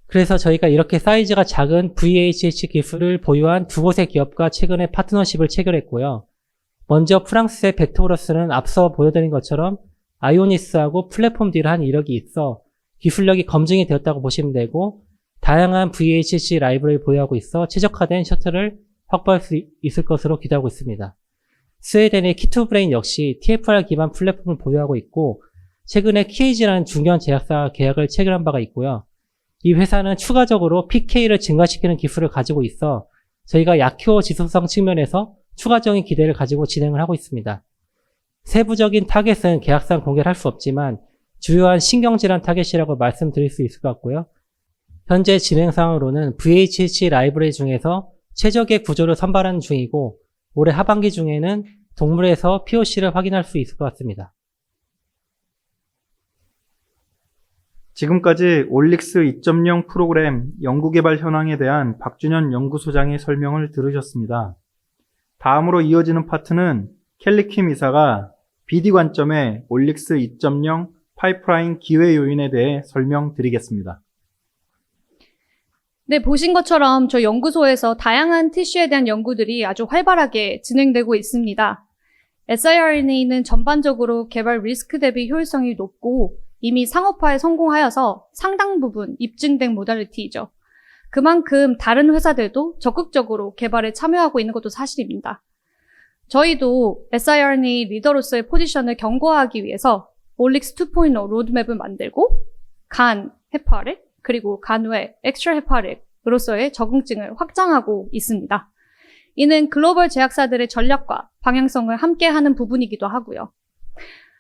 그래서 저희가 이렇게 사이즈가 작은 VHH 기술을 보유한 두 곳의 기업과 최근에 파트너십을 체결했고요. 먼저 프랑스의 벡터우러스는 앞서 보여드린 것처럼 아이오니스하고 플랫폼 딜을 한 이력이 있어 기술력이 검증이 되었다고 보시면 되고 다양한 VHH 라이브러리를 보유하고 있어 최적화된 셔틀을 확보할 수 있을 것으로 기대하고 있습니다. 스웨덴의 키투브레인 역시 TFR 기반 플랫폼을 보유하고 있고 최근에 KG라는 중견 제약사와 계약을 체결한 바가 있고요. 이 회사는 추가적으로 PK를 증가시키는 기술을 가지고 있어 저희가 약효 지속성 측면에서 추가적인 기대를 가지고 진행을 하고 있습니다. 세부적인 타겟은 계약상 공개를 할 수 없지만 주요한 신경질환 타겟이라고 말씀드릴 수 있을 것 같고요. 현재 진행 상황으로는 VHH 라이브러리 중에서 최적의 구조를 선발하는 중이고 올해 하반기 중에는 동물에서 POC를 확인할 수 있을 것 같습니다. 지금까지 올릭스 2.0 프로그램 연구개발 현황에 대한 박준현 연구소장의 설명을 들으셨습니다. 다음으로 이어지는 파트는 켈리킴 이사가 BD 관점의 올릭스 2.0 파이프라인 기회 요인에 대해 설명드리겠습니다. 네, 보신 것처럼 저희 연구소에서 다양한 티슈에 대한 연구들이 아주 활발하게 진행되고 있습니다. siRNA는 전반적으로 개발 리스크 대비 효율성이 높고 이미 상업화에 성공하여서 상당 부분 입증된 모달리티이죠. 그만큼 다른 회사들도 적극적으로 개발에 참여하고 있는 것도 사실입니다. 저희도 siRNA 리더로서의 포지션을 견고화하기 위해서 올릭스 2.0 로드맵을 만들고 간, 헤파릭, 그리고 간 외 엑스트라 헤파릭으로서의 적응증을 확장하고 있습니다. 이는 글로벌 제약사들의 전략과 방향성을 함께하는 부분이기도 하고요.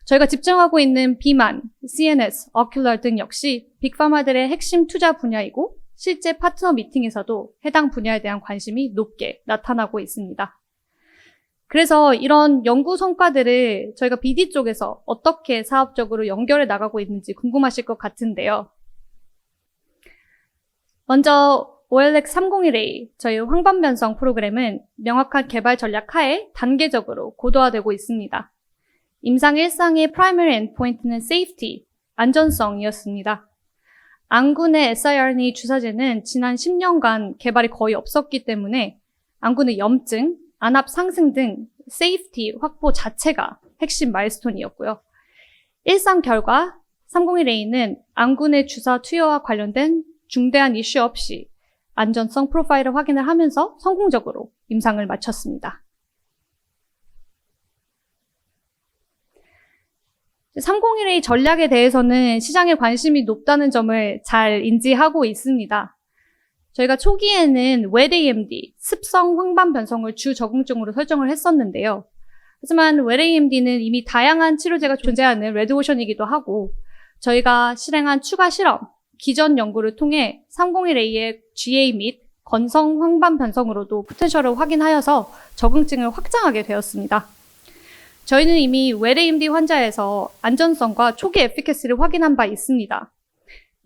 저희가 집중하고 있는 비만, CNS, 어큘러 등 역시 빅파마들의 핵심 투자 분야이고 실제 파트너 미팅에서도 해당 분야에 대한 관심이 높게 나타나고 있습니다. 그래서 이런 연구 성과들을 저희가 BD 쪽에서 어떻게 사업적으로 연결해 나가고 있는지 궁금하실 것 같은데요. 먼저 OLX301A, 저희 황반변성 프로그램은 명확한 개발 전략 하에 단계적으로 고도화되고 있습니다. 임상 1상의 프라이머리 엔드포인트는 세이프티, 안전성이었습니다. 앙군의 siRNA 주사제는 지난 10년간 개발이 거의 없었기 때문에 앙군의 염증, 안압 상승 등 세이프티 확보 자체가 핵심 마일스톤이었고요. 1상 결과 301A는 앙군의 주사 투여와 관련된 중대한 이슈 없이 안전성 프로파일을 확인을 하면서 성공적으로 임상을 마쳤습니다. 301A 전략에 대해서는 시장에 관심이 높다는 점을 잘 인지하고 있습니다. 저희가 초기에는 wet AMD, 습성 황반 변성을 주 적응증으로 설정을 했었는데요. 하지만 wet AMD는 이미 다양한 치료제가 존재하는 레드오션이기도 하고 저희가 실행한 추가 실험, 기존 연구를 통해 301A의 GA 및 건성 황반 변성으로도 포텐셜을 확인하여서 적응증을 확장하게 되었습니다. 저희는 이미 wet AMD 환자에서 안전성과 초기 에피케시를 확인한 바 있습니다.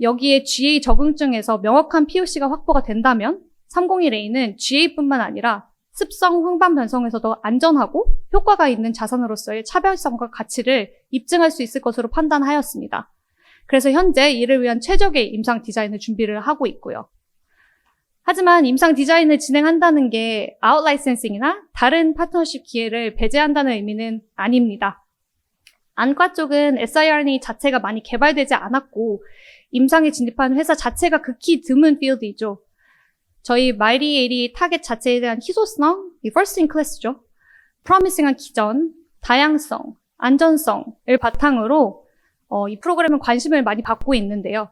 여기에 GA 적응증에서 명확한 POC가 확보가 된다면 301A는 GA뿐만 아니라 습성 황반 변성에서도 안전하고 효과가 있는 자산으로서의 차별성과 가치를 입증할 수 있을 것으로 판단하였습니다. 그래서 현재 이를 위한 최적의 임상 디자인을 준비를 하고 있고요. 하지만 임상 디자인을 진행한다는 게 아웃라이센싱이나 다른 파트너십 기회를 배제한다는 의미는 아닙니다. 안과 쪽은 siRNA 자체가 많이 개발되지 않았고 임상에 진입한 회사 자체가 극히 드문 필드이죠. 저희 마이리80 타겟 자체에 대한 희소성, first in class죠. 프로미싱한 기전, 다양성, 안전성을 바탕으로 이 프로그램은 관심을 많이 받고 있는데요.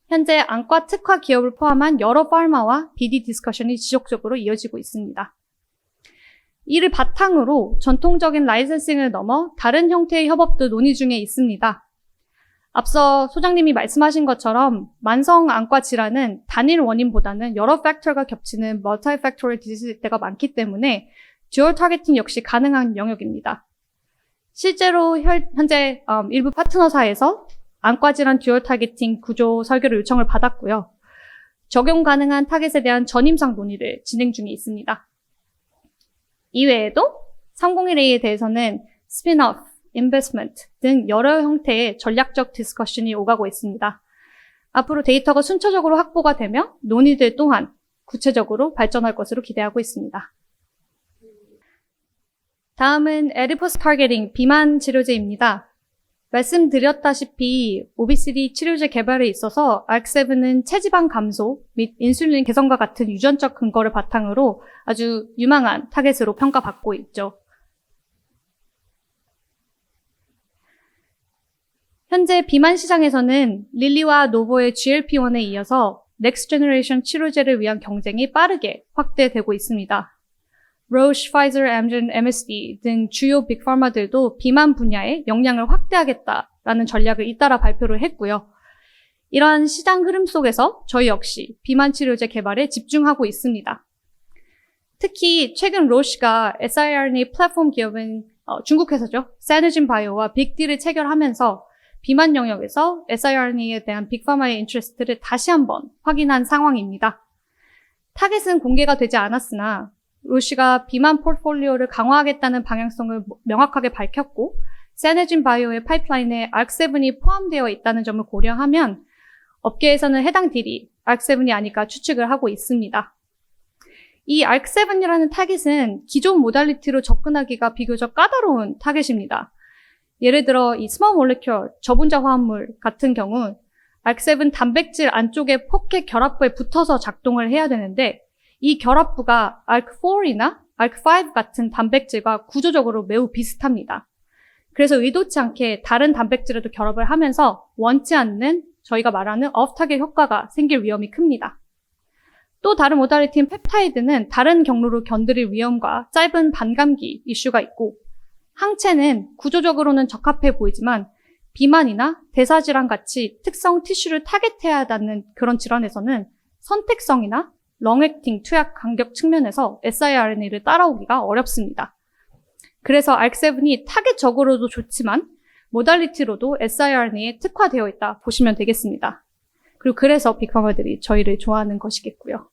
현재 안과 특화 기업을 포함한 여러 파마와 BD 디스커션이 지속적으로 이어지고 있습니다. 이를 바탕으로 전통적인 라이센싱을 넘어 다른 형태의 협업도 논의 중에 있습니다. 앞서 소장님이 말씀하신 것처럼 만성 안과 질환은 단일 원인보다는 여러 팩터가 겹치는 멀티팩토리얼 디지즈일 때가 많기 때문에 듀얼 타겟팅 역시 가능한 영역입니다. 실제로 현재 일부 파트너사에서 안과 질환 듀얼 타겟팅 구조 설계로 요청을 받았고요. 적용 가능한 타겟에 대한 전임상 논의를 진행 중에 있습니다. 이외에도 301A에 대해서는 스핀오프, 인베스트먼트 등 여러 형태의 전략적 디스커션이 오가고 있습니다. 앞으로 데이터가 순차적으로 확보가 되며 논의들 또한 구체적으로 발전할 것으로 기대하고 있습니다. 다음은 에디포스 타겟팅 비만 치료제입니다. 말씀드렸다시피 오비시티 치료제 개발에 있어서 ARC7은 체지방 감소 및 인슐린 개선과 같은 유전적 근거를 바탕으로 아주 유망한 타겟으로 평가받고 있죠. 현재 비만 시장에서는 릴리와 노보의 GLP-1에 이어서 넥스트 제너레이션 치료제를 위한 경쟁이 빠르게 확대되고 있습니다. Roche, Pfizer, Amgen, MSD 등 주요 빅파마들도 비만 분야의 역량을 확대하겠다라는 전략을 잇따라 발표를 했고요. 이러한 시장 흐름 속에서 저희 역시 비만 치료제 개발에 집중하고 있습니다. 특히 최근 로시가 siRNA 플랫폼 기업인 중국 회사죠. 세너진 바이오와 빅딜을 체결하면서 비만 영역에서 siRNA에 대한 빅파마의 인트레스트를 다시 한번 확인한 상황입니다. 타겟은 공개가 되지 않았으나 로시가 비만 포트폴리오를 강화하겠다는 방향성을 명확하게 밝혔고 세너진 바이오의 파이프라인에 ARC7이 포함되어 있다는 점을 고려하면 업계에서는 해당 딜이 ARC7이 아닐까 추측을 하고 있습니다. 이 ARC7이라는 타겟은 기존 모달리티로 접근하기가 비교적 까다로운 타겟입니다. 예를 들어 이 스몰 몰레큘 저분자 화합물 같은 경우 ARC7 단백질 안쪽에 포켓 결합부에 붙어서 작동을 해야 되는데 이 결합부가 ARC4이나 ARC5 같은 단백질과 구조적으로 매우 비슷합니다. 그래서 의도치 않게 다른 단백질에도 결합을 하면서 원치 않는 저희가 말하는 오프-타겟 효과가 생길 위험이 큽니다. 또 다른 모달리티인 펩타이드는 다른 경로로 견드릴 위험과 짧은 반감기 이슈가 있고 항체는 구조적으로는 적합해 보이지만 비만이나 대사질환 같이 특성 티슈를 타겟해야 한다는 그런 질환에서는 선택성이나 롱액팅 투약 간격 측면에서 siRNA를 따라오기가 어렵습니다. 그래서 ARC7이 타겟적으로도 좋지만 모달리티로도 siRNA에 특화되어 있다 보시면 되겠습니다. 그리고 그래서 빅파마들이 저희를 좋아하는 것이겠고요.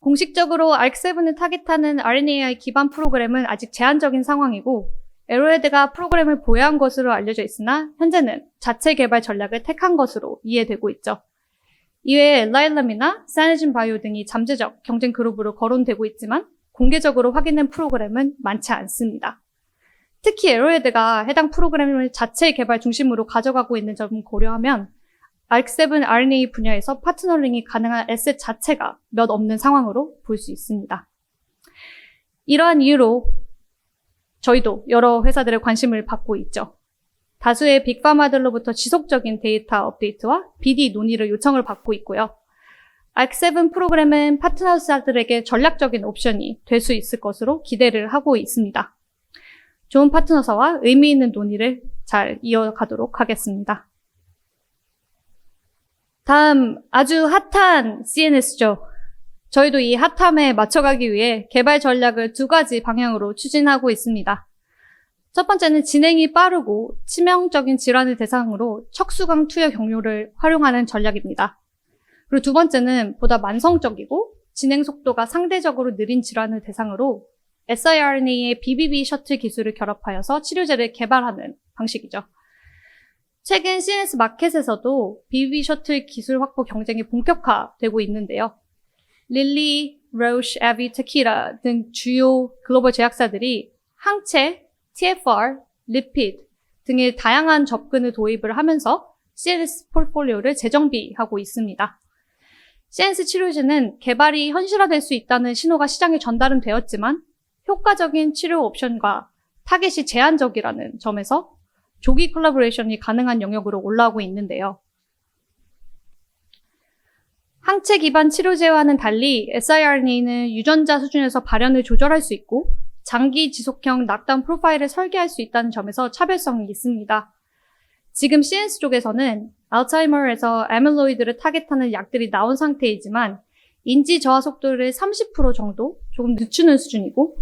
공식적으로 ARC7을 타겟하는 RNAi 기반 프로그램은 아직 제한적인 상황이고 에로헤드가 프로그램을 보유한 것으로 알려져 있으나 현재는 자체 개발 전략을 택한 것으로 이해되고 있죠. 이외에 엘라일럼이나 사네진 바이오 등이 잠재적 경쟁 그룹으로 거론되고 있지만 공개적으로 확인된 프로그램은 많지 않습니다. 특히 에로헤드가 해당 프로그램을 자체 개발 중심으로 가져가고 있는 점을 고려하면 ARC7 RNA 분야에서 파트너링이 가능한 에셋 자체가 몇 없는 상황으로 볼 수 있습니다. 이러한 이유로 저희도 여러 회사들의 관심을 받고 있죠. 다수의 빅파마들로부터 지속적인 데이터 업데이트와 BD 논의를 요청을 받고 있고요. ARC7 프로그램은 파트너사들에게 전략적인 옵션이 될 수 있을 것으로 기대를 하고 있습니다. 좋은 파트너사와 의미 있는 논의를 잘 이어가도록 하겠습니다. 다음 아주 핫한 CNS죠. 저희도 이 핫함에 맞춰가기 위해 개발 전략을 두 가지 방향으로 추진하고 있습니다. 첫 번째는 진행이 빠르고 치명적인 질환을 대상으로 척수강 투여 경로를 활용하는 전략입니다. 그리고 두 번째는 보다 만성적이고 진행 속도가 상대적으로 느린 질환을 대상으로 siRNA의 BBB 셔틀 기술을 결합하여서 치료제를 개발하는 방식이죠. 최근 CNS 마켓에서도 BBB 셔틀 기술 확보 경쟁이 본격화되고 있는데요. 릴리, 로시, 애비, 테키라 등 주요 글로벌 제약사들이 항체, TFR, 리피드 등의 다양한 접근을 도입을 하면서 CNS 포트폴리오를 재정비하고 있습니다. CNS 치료제는 개발이 현실화될 수 있다는 신호가 시장에 전달은 되었지만 효과적인 치료 옵션과 타겟이 제한적이라는 점에서 조기 콜라보레이션이 가능한 영역으로 올라오고 있는데요. 항체 기반 치료제와는 달리 siRNA는 유전자 수준에서 발현을 조절할 수 있고 장기 지속형 낙담 프로파일을 설계할 수 있다는 점에서 차별성이 있습니다. 지금 CNS 쪽에서는 알츠하이머에서 아밀로이드를 타겟하는 약들이 나온 상태이지만 인지 저하 속도를 30% 정도 조금 늦추는 수준이고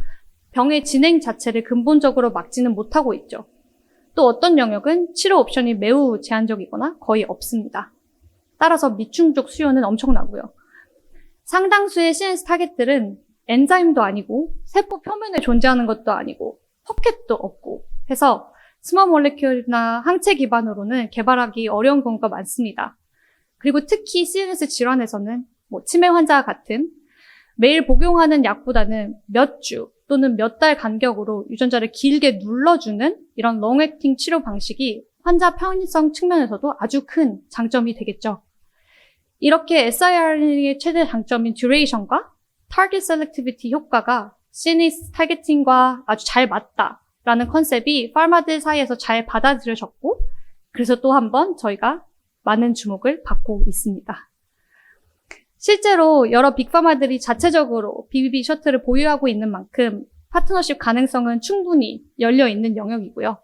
병의 진행 자체를 근본적으로 막지는 못하고 있죠. 또 어떤 영역은 치료 옵션이 매우 제한적이거나 거의 없습니다. 따라서 미충족 수요는 엄청나고요. 상당수의 CNS 타겟들은 엔자임도 아니고 세포 표면에 존재하는 것도 아니고 포켓도 없고 해서 스몰 몰레큘이나 항체 기반으로는 개발하기 어려운 경우가 많습니다. 그리고 특히 CNS 질환에서는 치매 환자와 같은 매일 복용하는 약보다는 몇 주 또는 몇 달 간격으로 유전자를 길게 눌러주는 이런 롱액팅 치료 방식이 환자 편의성 측면에서도 아주 큰 장점이 되겠죠. 이렇게 siRNA의 최대 장점인 듀레이션과 타겟 셀렉티비티 효과가 CNS 타겟팅과 아주 잘 맞다라는 컨셉이 파마들 사이에서 잘 받아들여졌고 그래서 또 한 번 저희가 많은 주목을 받고 있습니다. 실제로 여러 빅파마들이 자체적으로 BBB 셔틀을 보유하고 있는 만큼 파트너십 가능성은 충분히 열려 있는 영역이고요.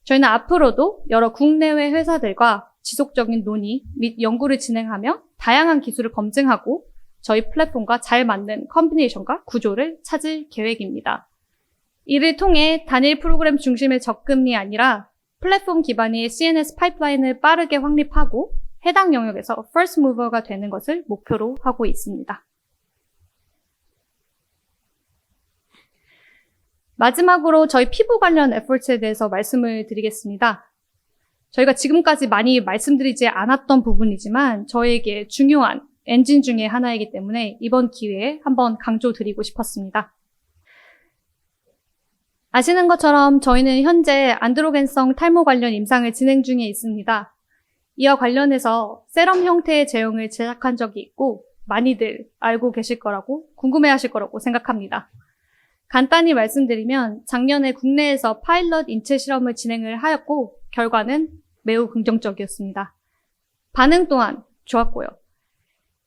저희는 앞으로도 여러 국내외 회사들과 지속적인 논의 및 연구를 진행하며 다양한 기술을 검증하고 저희 플랫폼과 잘 맞는 컴비네이션과 구조를 찾을 계획입니다. 이를 통해 단일 프로그램 중심의 접근이 아니라 플랫폼 기반의 CNS 파이프라인을 빠르게 확립하고 해당 영역에서 first mover가 되는 것을 목표로 하고 있습니다. 마지막으로 저희 피부 관련 에포츠에 대해서 말씀을 드리겠습니다. 저희가 지금까지 많이 말씀드리지 않았던 부분이지만 저에게 중요한 엔진 중에 하나이기 때문에 이번 기회에 한번 강조드리고 싶었습니다. 아시는 것처럼 저희는 현재 안드로겐성 탈모 관련 임상을 진행 중에 있습니다. 이와 관련해서 세럼 형태의 제형을 제작한 적이 있고 많이들 알고 계실 거라고 궁금해하실 거라고 생각합니다. 간단히 말씀드리면 작년에 국내에서 파일럿 인체 실험을 진행을 하였고 결과는 매우 긍정적이었습니다. 반응 또한 좋았고요.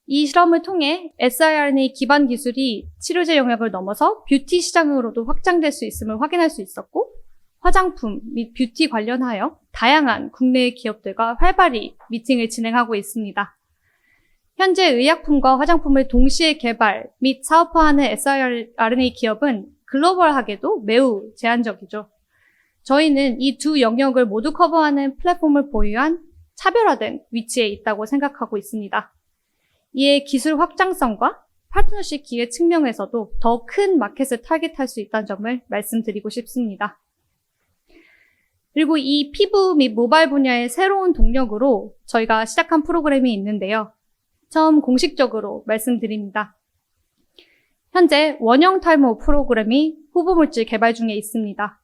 이 실험을 통해 siRNA 기반 기술이 치료제 영역을 넘어서 뷰티 시장으로도 확장될 수 있음을 확인할 수 있었고 화장품 및 뷰티 관련하여 다양한 국내 기업들과 활발히 미팅을 진행하고 있습니다. 현재 의약품과 화장품을 동시에 개발 및 사업화하는 siRNA 기업은 글로벌하게도 매우 제한적이죠. 저희는 이 두 영역을 모두 커버하는 플랫폼을 보유한 차별화된 위치에 있다고 생각하고 있습니다. 이에 기술 확장성과 파트너십 기회 측면에서도 더 큰 마켓을 타겟할 수 있다는 점을 말씀드리고 싶습니다. 그리고 이 피부 및 모발 분야의 새로운 동력으로 저희가 시작한 프로그램이 있는데요. 처음 공식적으로 말씀드립니다. 현재 원형 탈모 프로그램이 후보물질 개발 중에 있습니다.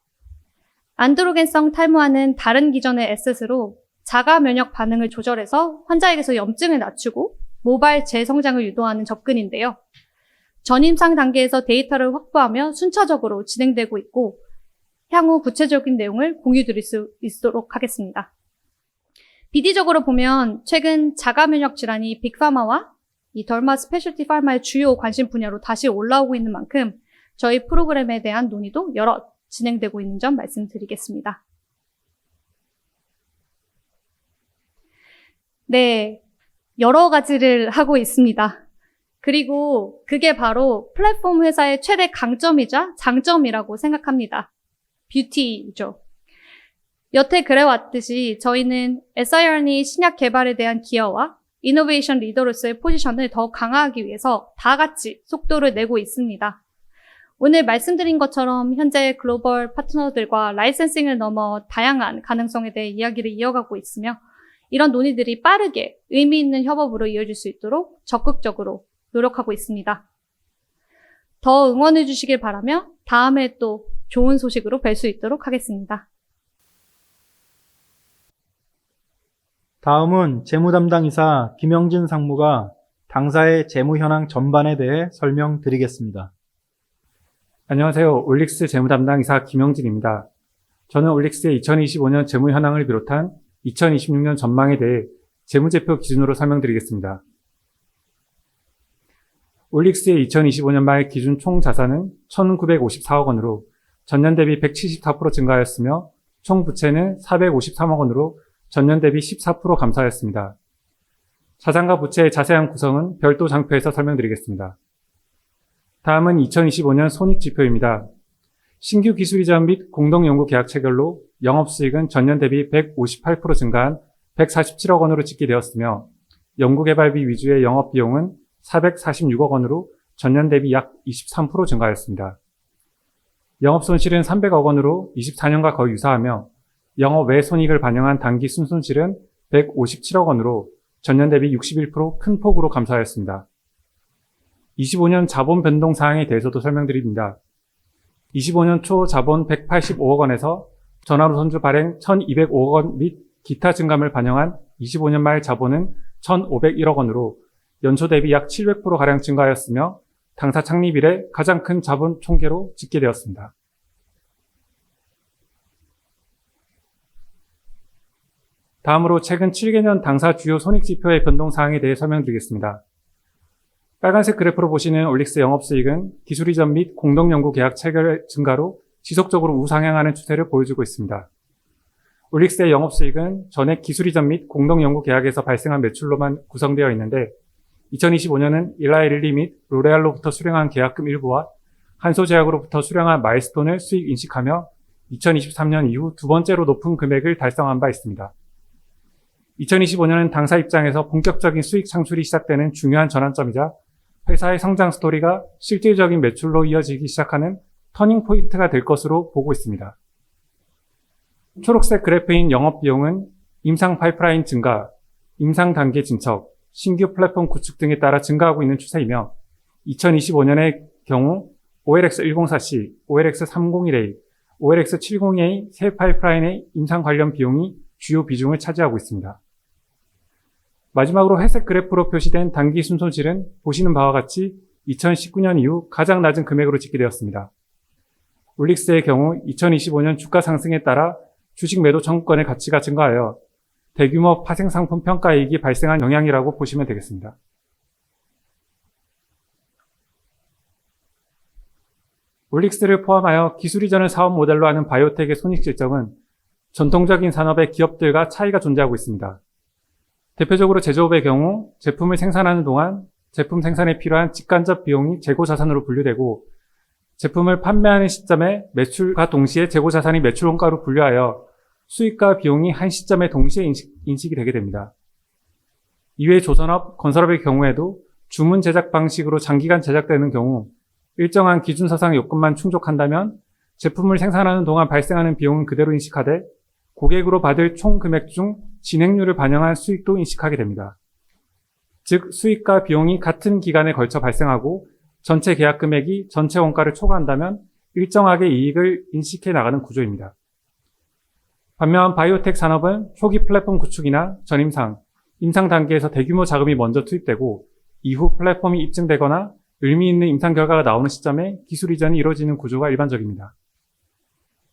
안드로겐성 탈모와는 다른 기존의 에셋으로 자가 면역 반응을 조절해서 환자에게서 염증을 낮추고 모발 재성장을 유도하는 접근인데요. 전임상 단계에서 데이터를 확보하며 순차적으로 진행되고 있고 향후 구체적인 내용을 공유드릴 수 있도록 하겠습니다. BD적으로 보면 최근 자가면역 질환이 빅파마와 이 덜마 스페셜티 파마의 주요 관심 분야로 다시 올라오고 있는 만큼 저희 프로그램에 대한 논의도 여러 진행되고 있는 점 말씀드리겠습니다. 네, 여러 가지를 하고 있습니다. 그리고 그게 바로 플랫폼 회사의 최대 강점이자 장점이라고 생각합니다. 뷰티죠. 여태 그래왔듯이 저희는 siRNA 신약 개발에 대한 기여와 이노베이션 리더로서의 포지션을 더 강화하기 위해서 다 같이 속도를 내고 있습니다. 오늘 말씀드린 것처럼 현재 글로벌 파트너들과 라이센싱을 넘어 다양한 가능성에 대해 이야기를 이어가고 있으며 이런 논의들이 빠르게 의미 있는 협업으로 이어질 수 있도록 적극적으로 노력하고 있습니다. 더 응원해 주시길 바라며 다음에 또 좋은 소식으로 뵐 수 있도록 하겠습니다. 다음은 재무 담당 이사 김영진 상무가 당사의 재무 현황 전반에 대해 설명드리겠습니다. 안녕하세요. 올릭스 재무 담당 이사 김영진입니다. 저는 올릭스의 2025년 재무 현황을 비롯한 2026년 전망에 대해 재무제표 기준으로 설명드리겠습니다. 올릭스의 2025년 말 기준 총 자산은 1,954억 원으로 전년 대비 174% 증가하였으며 총 부채는 453억 원으로 전년 대비 14% 감소하였습니다. 자산과 부채의 자세한 구성은 별도 장표에서 설명드리겠습니다. 다음은 2025년 손익지표입니다. 신규 기술 이전 및 공동연구 계약 체결로 영업수익은 전년 대비 158% 증가한 147억 원으로 집계되었으며 연구개발비 위주의 영업비용은 446억 원으로 전년 대비 약 23% 증가하였습니다. 영업손실은 300억 원으로 24년과 거의 유사하며 영업 외 손익을 반영한 당기 순손실은 157억 원으로 전년 대비 61% 큰 폭으로 감소하였습니다. 25년 자본 변동 사항에 대해서도 설명드립니다. 25년 초 자본 185억 원에서 전화로 손주 발행 1,205억 원 및 기타 증감을 반영한 25년 말 자본은 1,501억 원으로 연초 대비 약 700%가량 증가하였으며 당사 창립 이래 가장 큰 자본 총계로 집계되었습니다. 다음으로 최근 7개년 당사 주요 손익지표의 변동사항에 대해 설명드리겠습니다. 빨간색 그래프로 보시는 올릭스 영업수익은 기술 이전 및 공동연구 계약 체결 증가로 지속적으로 우상향하는 추세를 보여주고 있습니다. 올릭스의 영업수익은 전액 기술 이전 및 공동연구 계약에서 발생한 매출로만 구성되어 있는데 2025년은 일라이릴리 및 로레알로부터 수령한 계약금 일부와 한소제약으로부터 수령한 마일스톤을 수익 인식하며 2023년 이후 두 번째로 높은 금액을 달성한 바 있습니다. 2025년은 당사 입장에서 본격적인 수익 창출이 시작되는 중요한 전환점이자 회사의 성장 스토리가 실질적인 매출로 이어지기 시작하는 터닝 포인트가 될 것으로 보고 있습니다. 초록색 그래프인 영업비용은 임상 파이프라인 증가, 임상 단계 진척, 신규 플랫폼 구축 등에 따라 증가하고 있는 추세이며 2025년의 경우 OLX104C, OLX301A, OLX702A 새 파이프라인의 임상 관련 비용이 주요 비중을 차지하고 있습니다. 마지막으로 회색 그래프로 표시된 단기 순손실은 보시는 바와 같이 2019년 이후 가장 낮은 금액으로 집계되었습니다. 올릭스의 경우 2025년 주가 상승에 따라 주식 매도 청구권의 가치가 증가하여 대규모 파생상품 평가이익이 발생한 영향이라고 보시면 되겠습니다. 올릭스를 포함하여 기술 이전을 사업 모델로 하는 바이오텍의 손익 실적은 전통적인 산업의 기업들과 차이가 존재하고 있습니다. 대표적으로 제조업의 경우 제품을 생산하는 동안 제품 생산에 필요한 직간접 비용이 재고자산으로 분류되고 제품을 판매하는 시점에 매출과 동시에 재고자산이 매출원가로 분류하여 수익과 비용이 한 시점에 동시에 인식이 되게 됩니다. 이외 조선업, 건설업의 경우에도 주문 제작 방식으로 장기간 제작되는 경우 일정한 기준사상 요건만 충족한다면 제품을 생산하는 동안 발생하는 비용은 그대로 인식하되 고객으로 받을 총 금액 중 진행률을 반영한 수익도 인식하게 됩니다. 즉 수익과 비용이 같은 기간에 걸쳐 발생하고 전체 계약 금액이 전체 원가를 초과한다면 일정하게 이익을 인식해 나가는 구조입니다. 반면 바이오텍 산업은 초기 플랫폼 구축이나 전임상, 임상 단계에서 대규모 자금이 먼저 투입되고 이후 플랫폼이 입증되거나 의미 있는 임상 결과가 나오는 시점에 기술 이전이 이루어지는 구조가 일반적입니다.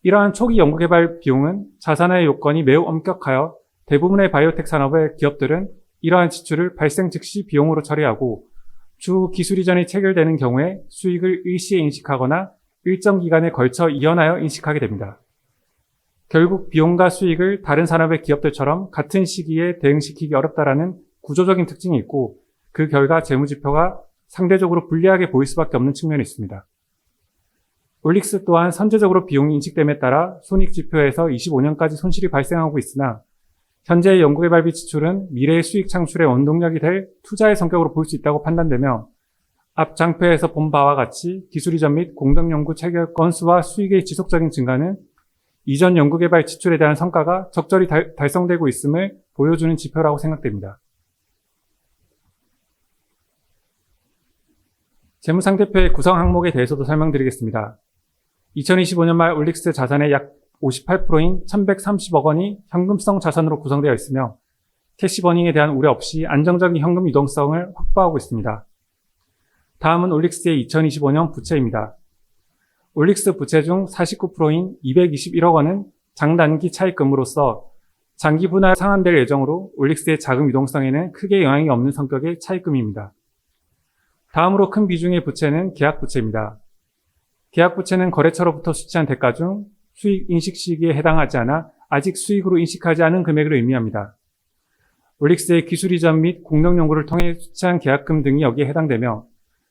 이러한 초기 연구개발 비용은 자산의 요건이 매우 엄격하여 대부분의 바이오텍 산업의 기업들은 이러한 지출을 발생 즉시 비용으로 처리하고 추후 기술 이전이 체결되는 경우에 수익을 일시에 인식하거나 일정 기간에 걸쳐 이연하여 인식하게 됩니다. 결국 비용과 수익을 다른 산업의 기업들처럼 같은 시기에 대응시키기 어렵다라는 구조적인 특징이 있고 그 결과 재무지표가 상대적으로 불리하게 보일 수밖에 없는 측면이 있습니다. 올릭스 또한 선제적으로 비용이 인식됨에 따라 손익지표에서 25년까지 손실이 발생하고 있으나 현재의 연구개발비 지출은 미래의 수익 창출의 원동력이 될 투자의 성격으로 볼 수 있다고 판단되며 앞 장표에서 본 바와 같이 기술 이전 및 공동연구 체결 건수와 수익의 지속적인 증가는 이전 연구개발 지출에 대한 성과가 적절히 달성되고 있음을 보여주는 지표라고 생각됩니다. 재무상태표의 구성 항목에 대해서도 설명드리겠습니다. 2025년 말 올릭스 자산의 약 58%인 1130억 원이 현금성 자산으로 구성되어 있으며 캐시버닝에 대한 우려 없이 안정적인 현금 유동성을 확보하고 있습니다. 다음은 올릭스의 2025년 부채입니다. 올릭스 부채 중 49%인 221억 원은 장단기 차입금으로서 장기 분할 상환될 예정으로 올릭스의 자금 유동성에는 크게 영향이 없는 성격의 차입금입니다. 다음으로 큰 비중의 부채는 계약부채입니다. 계약부채는 거래처로부터 수취한 대가 중 수익 인식 시기에 해당하지 않아 아직 수익으로 인식하지 않은 금액을 의미합니다. 올릭스의 기술 이전 및 공동 연구를 통해 수취한 계약금 등이 여기에 해당되며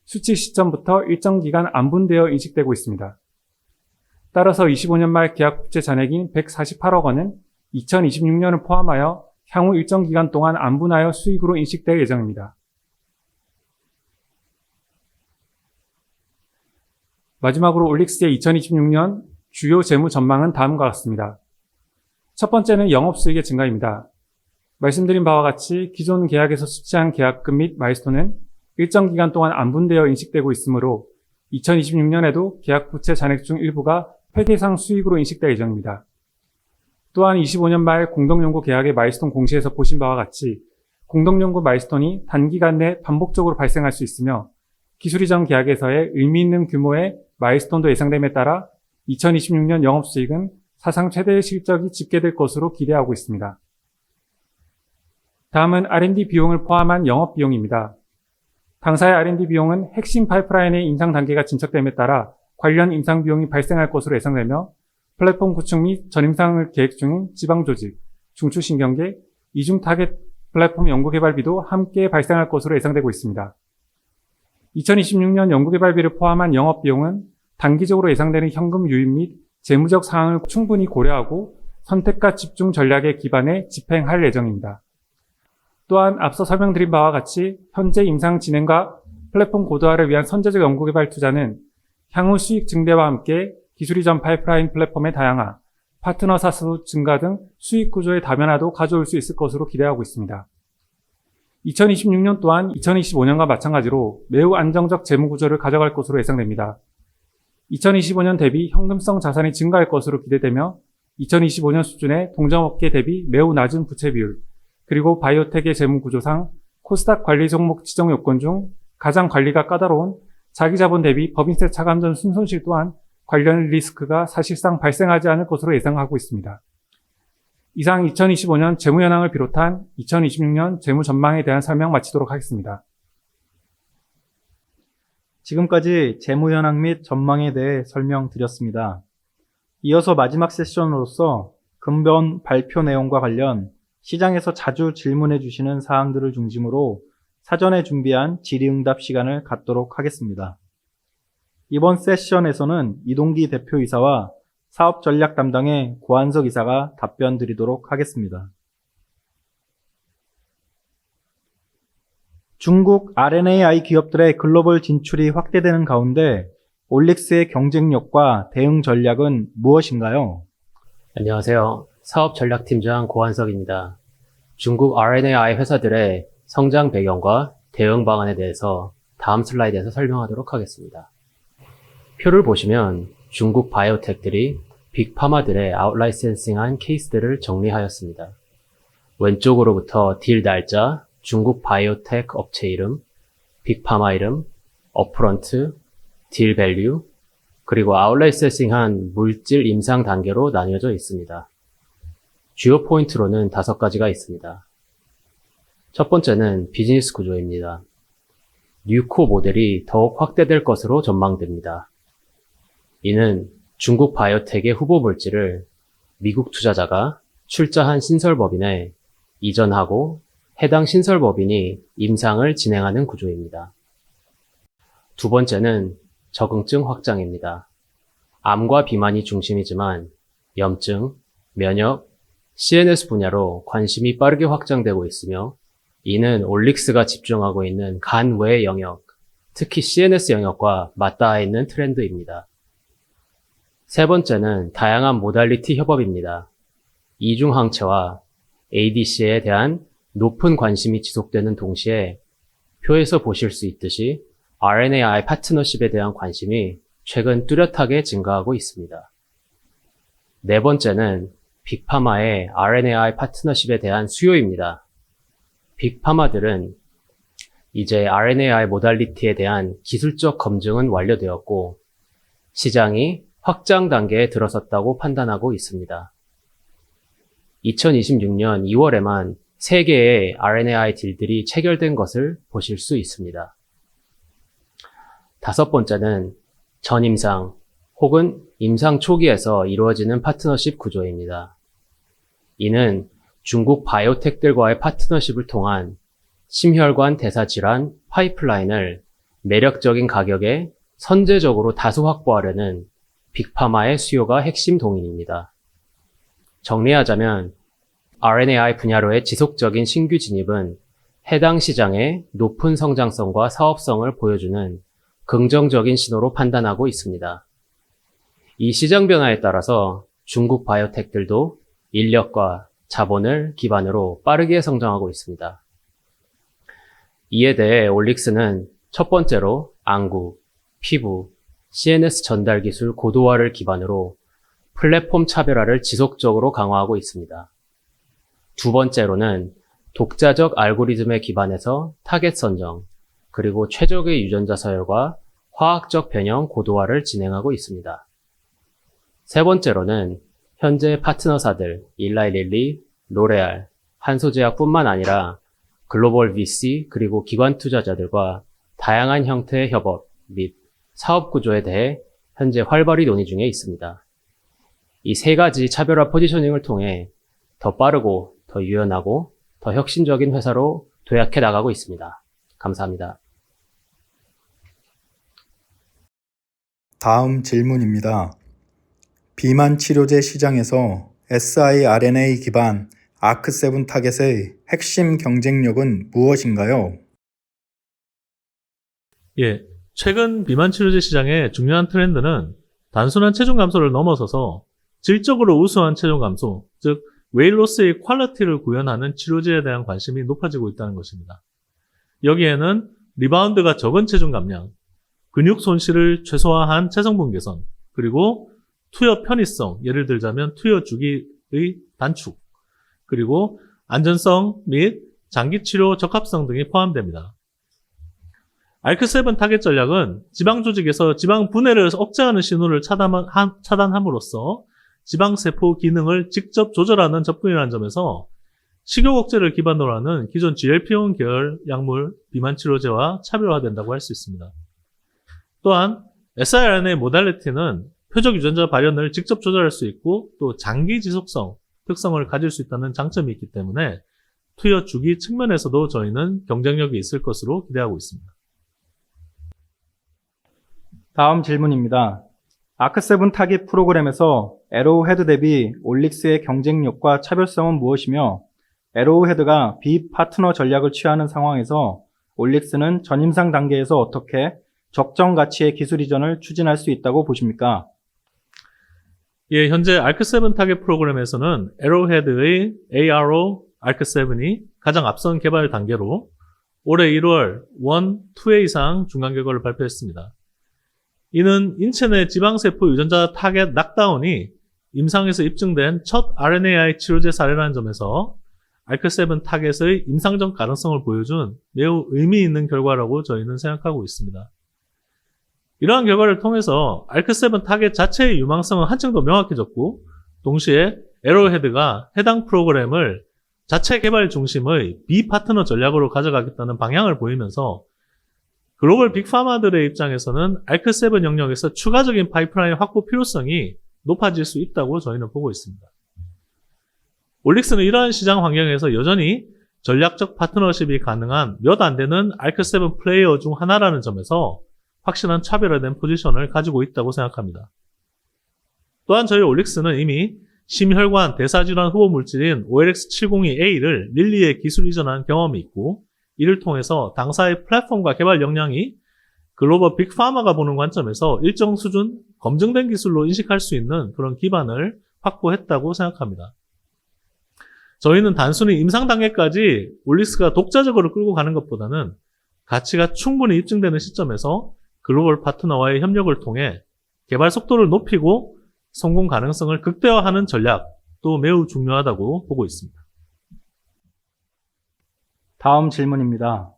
수취 시점부터 일정 기간 안 분되어 인식되고 있습니다. 따라서 25년 말 계약부채 잔액인 148억 원은 2026년을 포함하여 향후 일정 기간 동안 안 분하여 수익으로 인식될 예정입니다. 마지막으로 올릭스의 2026년 주요 재무 전망은 다음과 같습니다. 첫 번째는 영업수익의 증가입니다. 말씀드린 바와 같이 기존 계약에서 수취한 계약금 및 마일스톤은 일정 기간 동안 안 분되어 인식되고 있으므로 2026년에도 계약 부채 잔액 중 일부가 회계상 수익으로 인식될 예정입니다. 또한 25년 말 공동연구 계약의 마일스톤 공시에서 보신 바와 같이 공동연구 마일스톤이 단기간 내 반복적으로 발생할 수 있으며 기술 이전 계약에서의 의미 있는 규모의 마일스톤도 예상됨에 따라 2026년 영업수익은 사상 최대의 실적이 집계될 것으로 기대하고 있습니다. 다음은 R&D 비용을 포함한 영업비용입니다. 당사의 R&D 비용은 핵심 파이프라인의 인상 단계가 진척됨에 따라 관련 임상 비용이 발생할 것으로 예상되며 플랫폼 구축 및 전임상을 계획 중인 지방조직, 중추신경계, 이중 타겟 플랫폼 연구개발비도 함께 발생할 것으로 예상되고 있습니다. 2026년 연구개발비를 포함한 영업비용은 단기적으로 예상되는 현금 유입 및 재무적 사항을 충분히 고려하고 선택과 집중 전략에 기반해 집행할 예정입니다. 또한 앞서 설명드린 바와 같이 현재 임상 진행과 플랫폼 고도화를 위한 선제적 연구개발 투자는 향후 수익 증대와 함께 기술 이전 파이프라인 플랫폼의 다양화, 파트너 사수 증가 등 수익 구조의 다변화도 가져올 수 있을 것으로 기대하고 있습니다. 2026년 또한 2025년과 마찬가지로 매우 안정적 재무 구조를 가져갈 것으로 예상됩니다. 2025년 대비 현금성 자산이 증가할 것으로 기대되며 2025년 수준의 동종업계 대비 매우 낮은 부채 비율, 그리고 바이오텍의 재무 구조상 코스닥 관리 종목 지정 요건 중 가장 관리가 까다로운 자기자본 대비 법인세 차감 전 순손실 또한 관련 리스크가 사실상 발생하지 않을 것으로 예상하고 있습니다. 이상 2025년 재무 현황을 비롯한 2026년 재무 전망에 대한 설명 마치도록 하겠습니다. 지금까지 재무 현황 및 전망에 대해 설명드렸습니다. 이어서 마지막 세션으로서 근본 발표 내용과 관련 시장에서 자주 질문해 주시는 사항들을 중심으로 사전에 준비한 질의응답 시간을 갖도록 하겠습니다. 이번 세션에서는 이동기 대표이사와 사업 전략 담당의 고한석 이사가 답변 드리도록 하겠습니다. 중국 RNAi 기업들의 글로벌 진출이 확대되는 가운데 올릭스의 경쟁력과 대응 전략은 무엇인가요? 안녕하세요. 사업전략팀장 고한석입니다. 중국 RNAi 회사들의 성장 배경과 대응 방안에 대해서 다음 슬라이드에서 설명하도록 하겠습니다. 표를 보시면 중국 바이오텍들이 빅파마들의 아웃라이센싱한 케이스들을 정리하였습니다. 왼쪽으로부터 딜 날짜, 중국 바이오텍 업체 이름, 빅파마 이름, 업프런트, 딜 밸류, 그리고 아웃라이센싱한 물질 임상 단계로 나뉘어져 있습니다. 주요 포인트로는 5가지가 있습니다. 첫 번째는 비즈니스 구조입니다. 뉴코 모델이 더욱 확대될 것으로 전망됩니다. 이는 중국 바이오텍의 후보 물질을 미국 투자자가 출자한 신설법인에 이전하고 해당 신설법인이 임상을 진행하는 구조입니다. 두 번째는 적응증 확장입니다. 암과 비만이 중심이지만 염증, 면역, CNS 분야로 관심이 빠르게 확장되고 있으며 이는 올릭스가 집중하고 있는 간 외 영역, 특히 CNS 영역과 맞닿아 있는 트렌드입니다. 세 번째는 다양한 모달리티 협업입니다. 이중항체와 ADC에 대한 높은 관심이 지속되는 동시에 표에서 보실 수 있듯이 RNAi 파트너십에 대한 관심이 최근 뚜렷하게 증가하고 있습니다. 네 번째는 빅파마의 RNAi 파트너십에 대한 수요입니다. 빅파마들은 이제 RNAi 모달리티에 대한 기술적 검증은 완료되었고 시장이 확장 단계에 들어섰다고 판단하고 있습니다. 2026년 2월에만 3개의 RNAi 딜들이 체결된 것을 보실 수 있습니다. 다섯 번째는 전임상 혹은 임상 초기에서 이루어지는 파트너십 구조입니다. 이는 중국 바이오텍들과의 파트너십을 통한 심혈관 대사 질환 파이프라인을 매력적인 가격에 선제적으로 다수 확보하려는 빅파마의 수요가 핵심 동인입니다. 정리하자면 RNAi 분야로의 지속적인 신규 진입은 해당 시장의 높은 성장성과 사업성을 보여주는 긍정적인 신호로 판단하고 있습니다. 이 시장 변화에 따라서 중국 바이오텍들도 인력과 자본을 기반으로 빠르게 성장하고 있습니다. 이에 대해 올릭스는 첫 번째로 안구, 피부, CNS 전달 기술 고도화를 기반으로 플랫폼 차별화를 지속적으로 강화하고 있습니다. 두 번째로는 독자적 알고리즘에 기반해서 타겟 선정, 그리고 최적의 유전자 서열과 화학적 변형 고도화를 진행하고 있습니다. 세 번째로는 현재 파트너사들 일라이 릴리, 로레알, 한소제약뿐만 아니라 글로벌 VC 그리고 기관 투자자들과 다양한 형태의 협업 및 사업 구조에 대해 현재 활발히 논의 중에 있습니다. 이 세 가지 차별화 포지셔닝을 통해 더 빠르고 더 유연하고 더 혁신적인 회사로 도약해 나가고 있습니다. 감사합니다. 다음 질문입니다. 비만 치료제 시장에서 siRNA 기반 아크7 타겟의 핵심 경쟁력은 무엇인가요? 예, 최근 비만 치료제 시장의 중요한 트렌드는 단순한 체중 감소를 넘어서서 질적으로 우수한 체중 감소, 즉 웨이로스의 퀄리티를 구현하는 치료제에 대한 관심이 높아지고 있다는 것입니다. 여기에는 리바운드가 적은 체중 감량, 근육 손실을 최소화한 체성분 개선, 그리고 투여 편의성, 예를 들자면 투여 주기의 단축, 그리고 안전성 및 장기 치료 적합성 등이 포함됩니다. 알크7 타겟 전략은 지방 조직에서 지방 분해를 억제하는 신호를 차단함으로써 지방세포 기능을 직접 조절하는 접근이라는 점에서 식욕 억제를 기반으로 하는 기존 GLP-1 계열 약물 비만 치료제와 차별화된다고 할 수 있습니다. 또한 siRNA 모달리티는 표적 유전자 발현을 직접 조절할 수 있고 또 장기 지속성 특성을 가질 수 있다는 장점이 있기 때문에 투여 주기 측면에서도 저희는 경쟁력이 있을 것으로 기대하고 있습니다. 다음 질문입니다. 아크7 타깃 프로그램에서 에로우헤드 대비 올릭스의 경쟁력과 차별성은 무엇이며 에로우헤드가 비파트너 전략을 취하는 상황에서 올릭스는 전임상 단계에서 어떻게 적정 가치의 기술 이전을 추진할 수 있다고 보십니까? 예, 현재 아크7 타겟 프로그램에서는 에로우헤드의 ARO 아크7이 가장 앞선 개발 단계로 올해 1월 1, 2회 이상 중간 결과를 발표했습니다. 이는 인체 내 지방세포 유전자 타겟 낙다운이 임상에서 입증된 첫 RNAi 치료제 사례라는 점에서 아크7 타겟의 임상적 가능성을 보여준 매우 의미 있는 결과라고 저희는 생각하고 있습니다. 이러한 결과를 통해서 아크7 타겟 자체의 유망성은 한층 더 명확해졌고 동시에 에로헤드가 해당 프로그램을 자체 개발 중심의 비파트너 전략으로 가져가겠다는 방향을 보이면서 글로벌 빅파마들의 입장에서는 알크7 영역에서 추가적인 파이프라인 확보 필요성이 높아질 수 있다고 저희는 보고 있습니다. 올릭스는 이러한 시장 환경에서 여전히 전략적 파트너십이 가능한 몇 안 되는 ARC7 플레이어 중 하나라는 점에서 확실한 차별화된 포지션을 가지고 있다고 생각합니다. 또한 저희 올릭스는 이미 심혈관 대사질환 후보 물질인 OLX702A를 릴리에 기술 이전한 경험이 있고, 이를 통해서 당사의 플랫폼과 개발 역량이 글로벌 빅파마가 보는 관점에서 일정 수준 검증된 기술로 인식할 수 있는 그런 기반을 확보했다고 생각합니다. 저희는 단순히 임상 단계까지 올릭스가 독자적으로 끌고 가는 것보다는 가치가 충분히 입증되는 시점에서 글로벌 파트너와의 협력을 통해 개발 속도를 높이고 성공 가능성을 극대화하는 전략도 매우 중요하다고 보고 있습니다. 다음 질문입니다.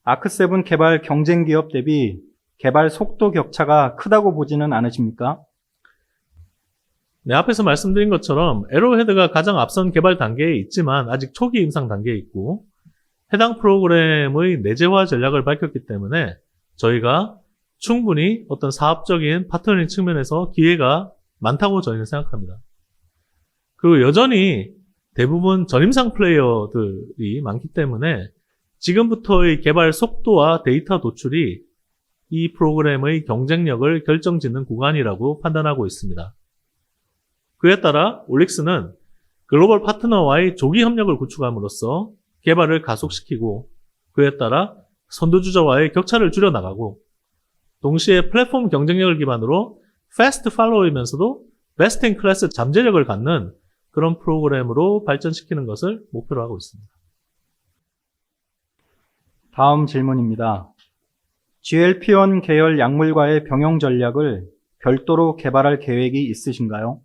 아크7 개발 경쟁 기업 대비 개발 속도 격차가 크다고 보지는 않으십니까? 네, 앞에서 말씀드린 것처럼 에로헤드가 가장 앞선 개발 단계에 있지만 아직 초기 임상 단계에 있고, 해당 프로그램의 내재화 전략을 밝혔기 때문에 저희가 충분히 어떤 사업적인 파트너링 측면에서 기회가 많다고 저희는 생각합니다. 그리고 여전히 대부분 전임상 플레이어들이 많기 때문에 지금부터의 개발 속도와 데이터 도출이 이 프로그램의 경쟁력을 결정짓는 구간이라고 판단하고 있습니다. 그에 따라 올릭스는 글로벌 파트너와의 조기 협력을 구축함으로써 개발을 가속시키고, 그에 따라 선두주자와의 격차를 줄여나가고, 동시에 플랫폼 경쟁력을 기반으로 패스트 팔로우이면서도 베스트 인 클래스 잠재력을 갖는 그런 프로그램으로 발전시키는 것을 목표로 하고 있습니다. 다음 질문입니다. GLP-1 계열 약물과의 병용 전략을 별도로 개발할 계획이 있으신가요?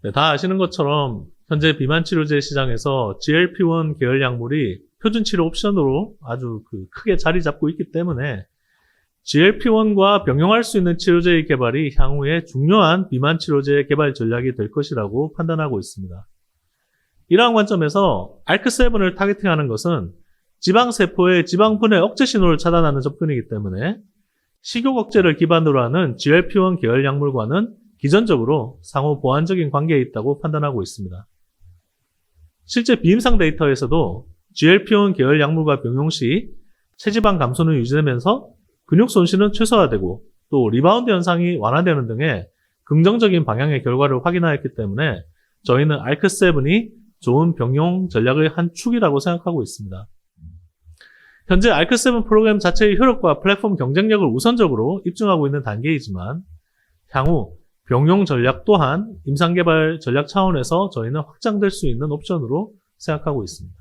네, 다 아시는 것처럼 현재 비만 치료제 시장에서 GLP-1 계열 약물이 표준 치료 옵션으로 아주 크게 자리 잡고 있기 때문에 GLP-1과 병용할 수 있는 치료제의 개발이 향후에 중요한 비만 치료제 개발 전략이 될 것이라고 판단하고 있습니다. 이러한 관점에서 ARC7을 타겟팅하는 것은 지방세포의 지방분해 억제 신호를 차단하는 접근이기 때문에 식욕 억제를 기반으로 하는 GLP-1 계열 약물과는 기전적으로 상호 보완적인 관계에 있다고 판단하고 있습니다. 실제 비임상 데이터에서도 GLP-1 계열 약물과 병용 시 체지방 감소는 유지되면서 근육 손실은 최소화되고 또 리바운드 현상이 완화되는 등의 긍정적인 방향의 결과를 확인하였기 때문에 저희는 ARC7이 좋은 병용 전략의 한 축이라고 생각하고 있습니다. 현재 ARC7 프로그램 자체의 효력과 플랫폼 경쟁력을 우선적으로 입증하고 있는 단계이지만 향후 병용 전략 또한 임상개발 전략 차원에서 저희는 확장될 수 있는 옵션으로 생각하고 있습니다.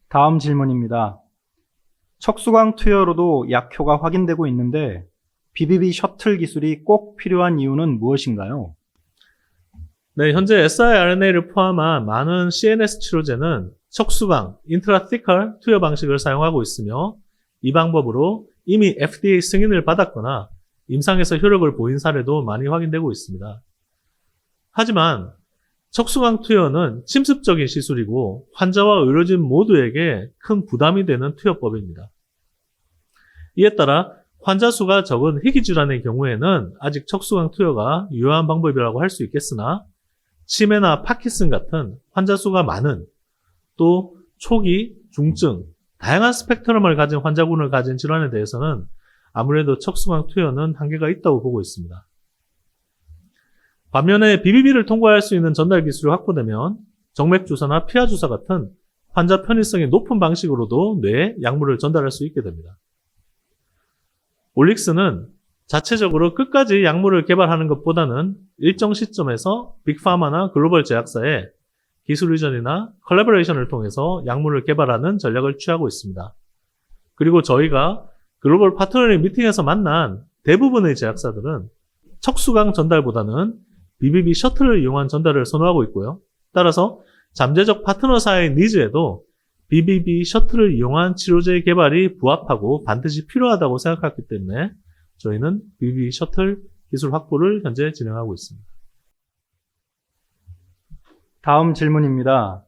다음 질문입니다. 척수광 투여로도 약효가 확인되고 있는데 BBB 셔틀 기술이 꼭 필요한 이유는 무엇인가요? 네, 현재 siRNA를 포함한 많은 CNS 치료제는 척수광, 인트라티칼 투여 방식을 사용하고 있으며 이 방법으로 이미 FDA 승인을 받았거나 임상에서 효력을 보인 사례도 많이 확인되고 있습니다. 하지만 척수광 투여는 침습적인 시술이고 환자와 의료진 모두에게 큰 부담이 되는 투여법입니다. 이에 따라 환자 수가 적은 희귀질환의 경우에는 아직 척수광 투여가 유효한 방법이라고 할 수 있겠으나 치매나 파킨슨 같은 환자 수가 많은 또 초기, 중증, 다양한 스펙트럼을 가진 환자군을 가진 질환에 대해서는 아무래도 척수광 투여는 한계가 있다고 보고 있습니다. 반면에 BBB를 통과할 수 있는 전달 기술이 확보되면 정맥주사나 피하주사 같은 환자 편의성이 높은 방식으로도 뇌에 약물을 전달할 수 있게 됩니다. 올릭스는 자체적으로 끝까지 약물을 개발하는 것보다는 일정 시점에서 빅파마나 글로벌 제약사에 기술 이전이나 컬래버레이션을 통해서 약물을 개발하는 전략을 취하고 있습니다. 그리고 저희가 글로벌 파트너링 미팅에서 만난 대부분의 제약사들은 척수광 전달보다는 BBB 셔틀을 이용한 전달을 선호하고 있고요. 따라서 잠재적 파트너사의 니즈에도 BBB 셔틀을 이용한 치료제 개발이 부합하고 반드시 필요하다고 생각했기 때문에 저희는 BBB 셔틀 기술 확보를 현재 진행하고 있습니다. 다음 질문입니다.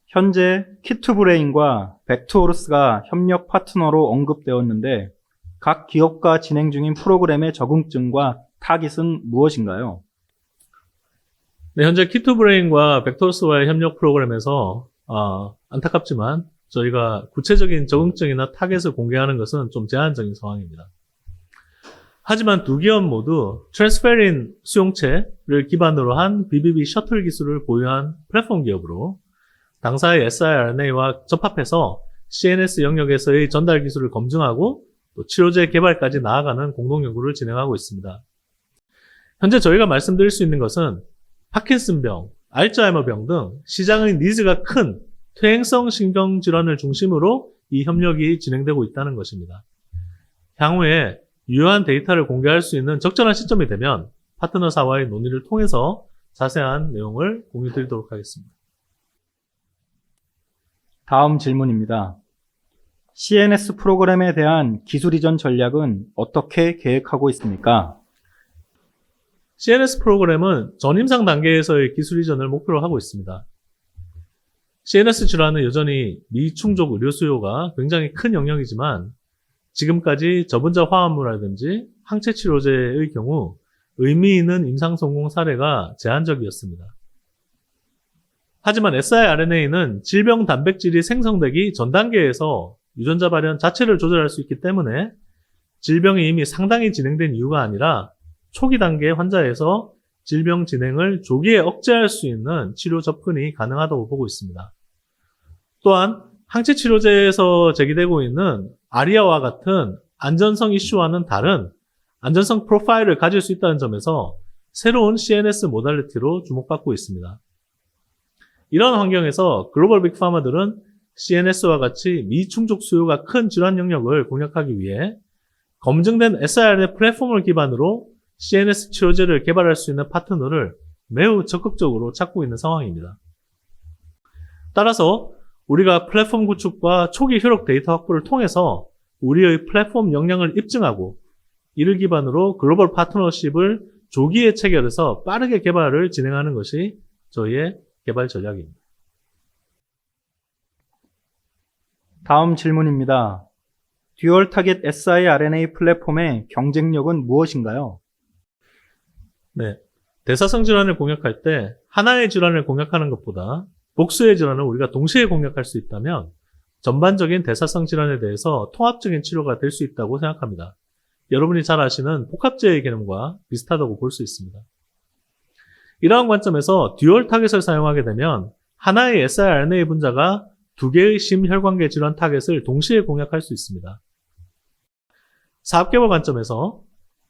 현재 키투브레인과 벡트호르스가 협력 파트너로 언급되었는데 각 기업과 진행 중인 프로그램의 적응증과 타깃은 무엇인가요? 네, 현재 키투브레인과 벡터스와의 협력 프로그램에서 안타깝지만 저희가 구체적인 적응증이나 타겟을 공개하는 것은 좀 제한적인 상황입니다. 하지만 두 기업 모두 트랜스페린 수용체를 기반으로 한 BBB 셔틀 기술을 보유한 플랫폼 기업으로 당사의 siRNA와 접합해서 CNS 영역에서의 전달 기술을 검증하고 또 치료제 개발까지 나아가는 공동 연구를 진행하고 있습니다. 현재 저희가 말씀드릴 수 있는 것은 파킨슨병, 알츠하이머병 등 시장의 니즈가 큰 퇴행성 신경질환을 중심으로 이 협력이 진행되고 있다는 것입니다. 향후에 유효한 데이터를 공개할 수 있는 적절한 시점이 되면 파트너사와의 논의를 통해서 자세한 내용을 공유드리도록 하겠습니다. 다음 질문입니다. CNS 프로그램에 대한 기술 이전 전략은 어떻게 계획하고 있습니까? CNS 프로그램은 전임상 단계에서의 기술 이전을 목표로 하고 있습니다. CNS 질환은 여전히 미충족 의료 수요가 굉장히 큰 영역이지만 지금까지 저분자 화합물이라든지 항체 치료제의 경우 의미 있는 임상 성공 사례가 제한적이었습니다. 하지만 siRNA는 질병 단백질이 생성되기 전 단계에서 유전자 발현 자체를 조절할 수 있기 때문에 질병이 이미 상당히 진행된 이유가 아니라 초기 단계 환자에서 질병 진행을 조기에 억제할 수 있는 치료 접근이 가능하다고 보고 있습니다. 또한 항체 치료제에서 제기되고 있는 아리아와 같은 안전성 이슈와는 다른 안전성 프로파일을 가질 수 있다는 점에서 새로운 CNS 모달리티로 주목받고 있습니다. 이런 환경에서 글로벌 빅파마들은 CNS와 같이 미충족 수요가 큰 질환 영역을 공략하기 위해 검증된 siRNA 플랫폼을 기반으로 CNS 치료제를 개발할 수 있는 파트너를 매우 적극적으로 찾고 있는 상황입니다. 따라서 우리가 플랫폼 구축과 초기 효력 데이터 확보를 통해서 우리의 플랫폼 역량을 입증하고 이를 기반으로 글로벌 파트너십을 조기에 체결해서 빠르게 개발을 진행하는 것이 저희의 개발 전략입니다. 다음 질문입니다. 듀얼 타겟 siRNA 플랫폼의 경쟁력은 무엇인가요? 네. 대사성 질환을 공략할 때 하나의 질환을 공략하는 것보다 복수의 질환을 우리가 동시에 공략할 수 있다면 전반적인 대사성 질환에 대해서 통합적인 치료가 될 수 있다고 생각합니다. 여러분이 잘 아시는 복합제의 개념과 비슷하다고 볼 수 있습니다. 이러한 관점에서 듀얼 타겟을 사용하게 되면 하나의 siRNA 분자가 두 개의 심혈관계 질환 타겟을 동시에 공략할 수 있습니다. 사업개발 관점에서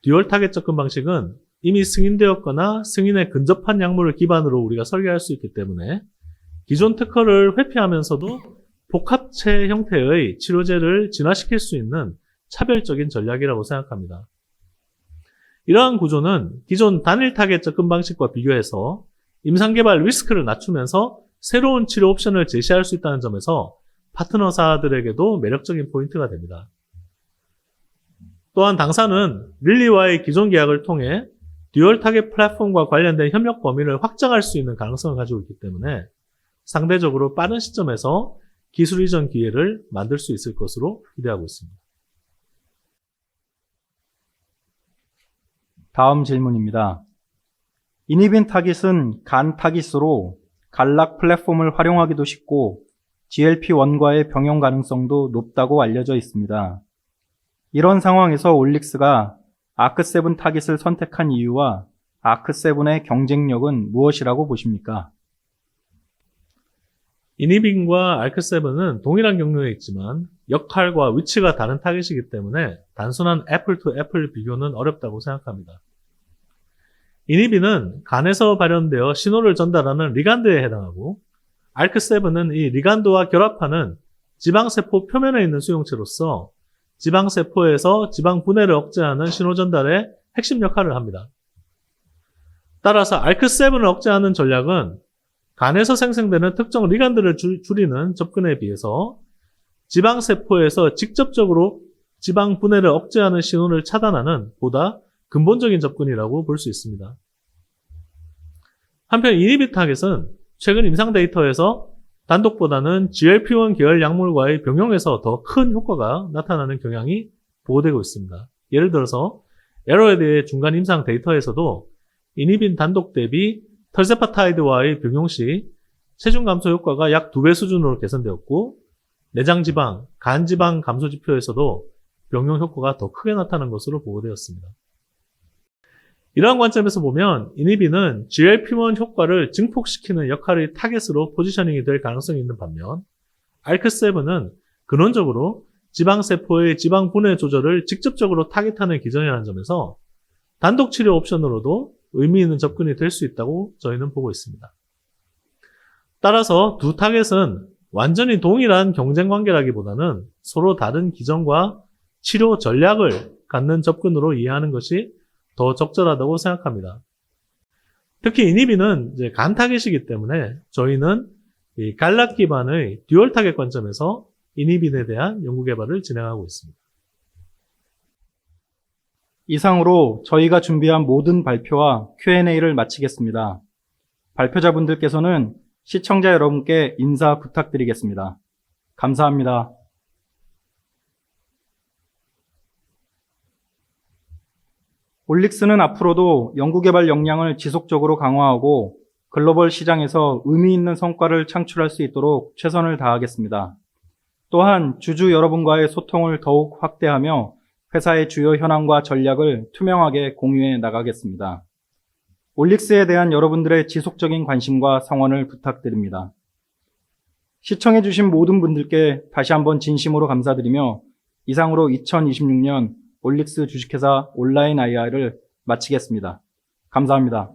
듀얼 타겟 접근 방식은 이미 승인되었거나 승인에 근접한 약물을 기반으로 우리가 설계할 수 있기 때문에 기존 특허를 회피하면서도 복합체 형태의 치료제를 진화시킬 수 있는 차별적인 전략이라고 생각합니다. 이러한 구조는 기존 단일 타겟 접근 방식과 비교해서 임상개발 리스크를 낮추면서 새로운 치료 옵션을 제시할 수 있다는 점에서 파트너사들에게도 매력적인 포인트가 됩니다. 또한 당사는 릴리와의 기존 계약을 통해 듀얼 타겟 플랫폼과 관련된 협력 범위를 확장할 수 있는 가능성을 가지고 있기 때문에 상대적으로 빠른 시점에서 기술 이전 기회를 만들 수 있을 것으로 기대하고 있습니다. 다음 질문입니다. 이니빈 타깃은 간 타깃으로 간락 플랫폼을 활용하기도 쉽고 GLP-1과의 병용 가능성도 높다고 알려져 있습니다. 이런 상황에서 올릭스가 아크7 타깃을 선택한 이유와 아크7의 경쟁력은 무엇이라고 보십니까? 이니빈과 알크7은 동일한 경로에 있지만 역할과 위치가 다른 타깃이기 때문에 단순한 애플 투 애플 비교는 어렵다고 생각합니다. 이니빈은 간에서 발현되어 신호를 전달하는 리간드에 해당하고 알크7은 이 리간드와 결합하는 지방세포 표면에 있는 수용체로서 지방세포에서 지방 분해를 억제하는 신호 전달의 핵심 역할을 합니다. 따라서 알크7을 억제하는 전략은 간에서 생성되는 특정 리간드를 줄이는 접근에 비해서 지방세포에서 직접적으로 지방 분해를 억제하는 신호를 차단하는 보다 근본적인 접근이라고 볼 수 있습니다. 한편 이니빈 타겟은 최근 임상 데이터에서 단독보다는 GLP-1 계열 약물과의 병용에서 더 큰 효과가 나타나는 경향이 보고되고 있습니다. 예를 들어서 에러에 대해 중간 임상 데이터에서도 이니빈 단독 대비 털세파타이드와의 병용 시 체중 감소 효과가 약 2배 수준으로 개선되었고 내장지방, 간지방 감소 지표에서도 병용 효과가 더 크게 나타난 것으로 보고되었습니다. 이러한 관점에서 보면 이니비는 GLP-1 효과를 증폭시키는 역할의 타겟으로 포지셔닝이 될 가능성이 있는 반면 ARC7은 근원적으로 지방세포의 지방 분해 조절을 직접적으로 타겟하는 기전이라는 점에서 단독 치료 옵션으로도 의미 있는 접근이 될 수 있다고 저희는 보고 있습니다. 따라서 두 타겟은 완전히 동일한 경쟁 관계라기보다는 서로 다른 기전과 치료 전략을 갖는 접근으로 이해하는 것이 더 적절하다고 생각합니다. 특히 이니비는 이제 간 타겟이기 때문에 저희는 이 갈락 기반의 듀얼 타겟 관점에서 이니빈에 대한 연구 개발을 진행하고 있습니다. 이상으로 저희가 준비한 모든 발표와 Q&A를 마치겠습니다. 발표자분들께서는 시청자 여러분께 인사 부탁드리겠습니다. 감사합니다. 올릭스는 앞으로도 연구개발 역량을 지속적으로 강화하고 글로벌 시장에서 의미 있는 성과를 창출할 수 있도록 최선을 다하겠습니다. 또한 주주 여러분과의 소통을 더욱 확대하며 회사의 주요 현황과 전략을 투명하게 공유해 나가겠습니다. 올릭스에 대한 여러분들의 지속적인 관심과 성원을 부탁드립니다. 시청해주신 모든 분들께 다시 한번 진심으로 감사드리며 이상으로 2026년 올릭스 주식회사 온라인 IR을 마치겠습니다. 감사합니다.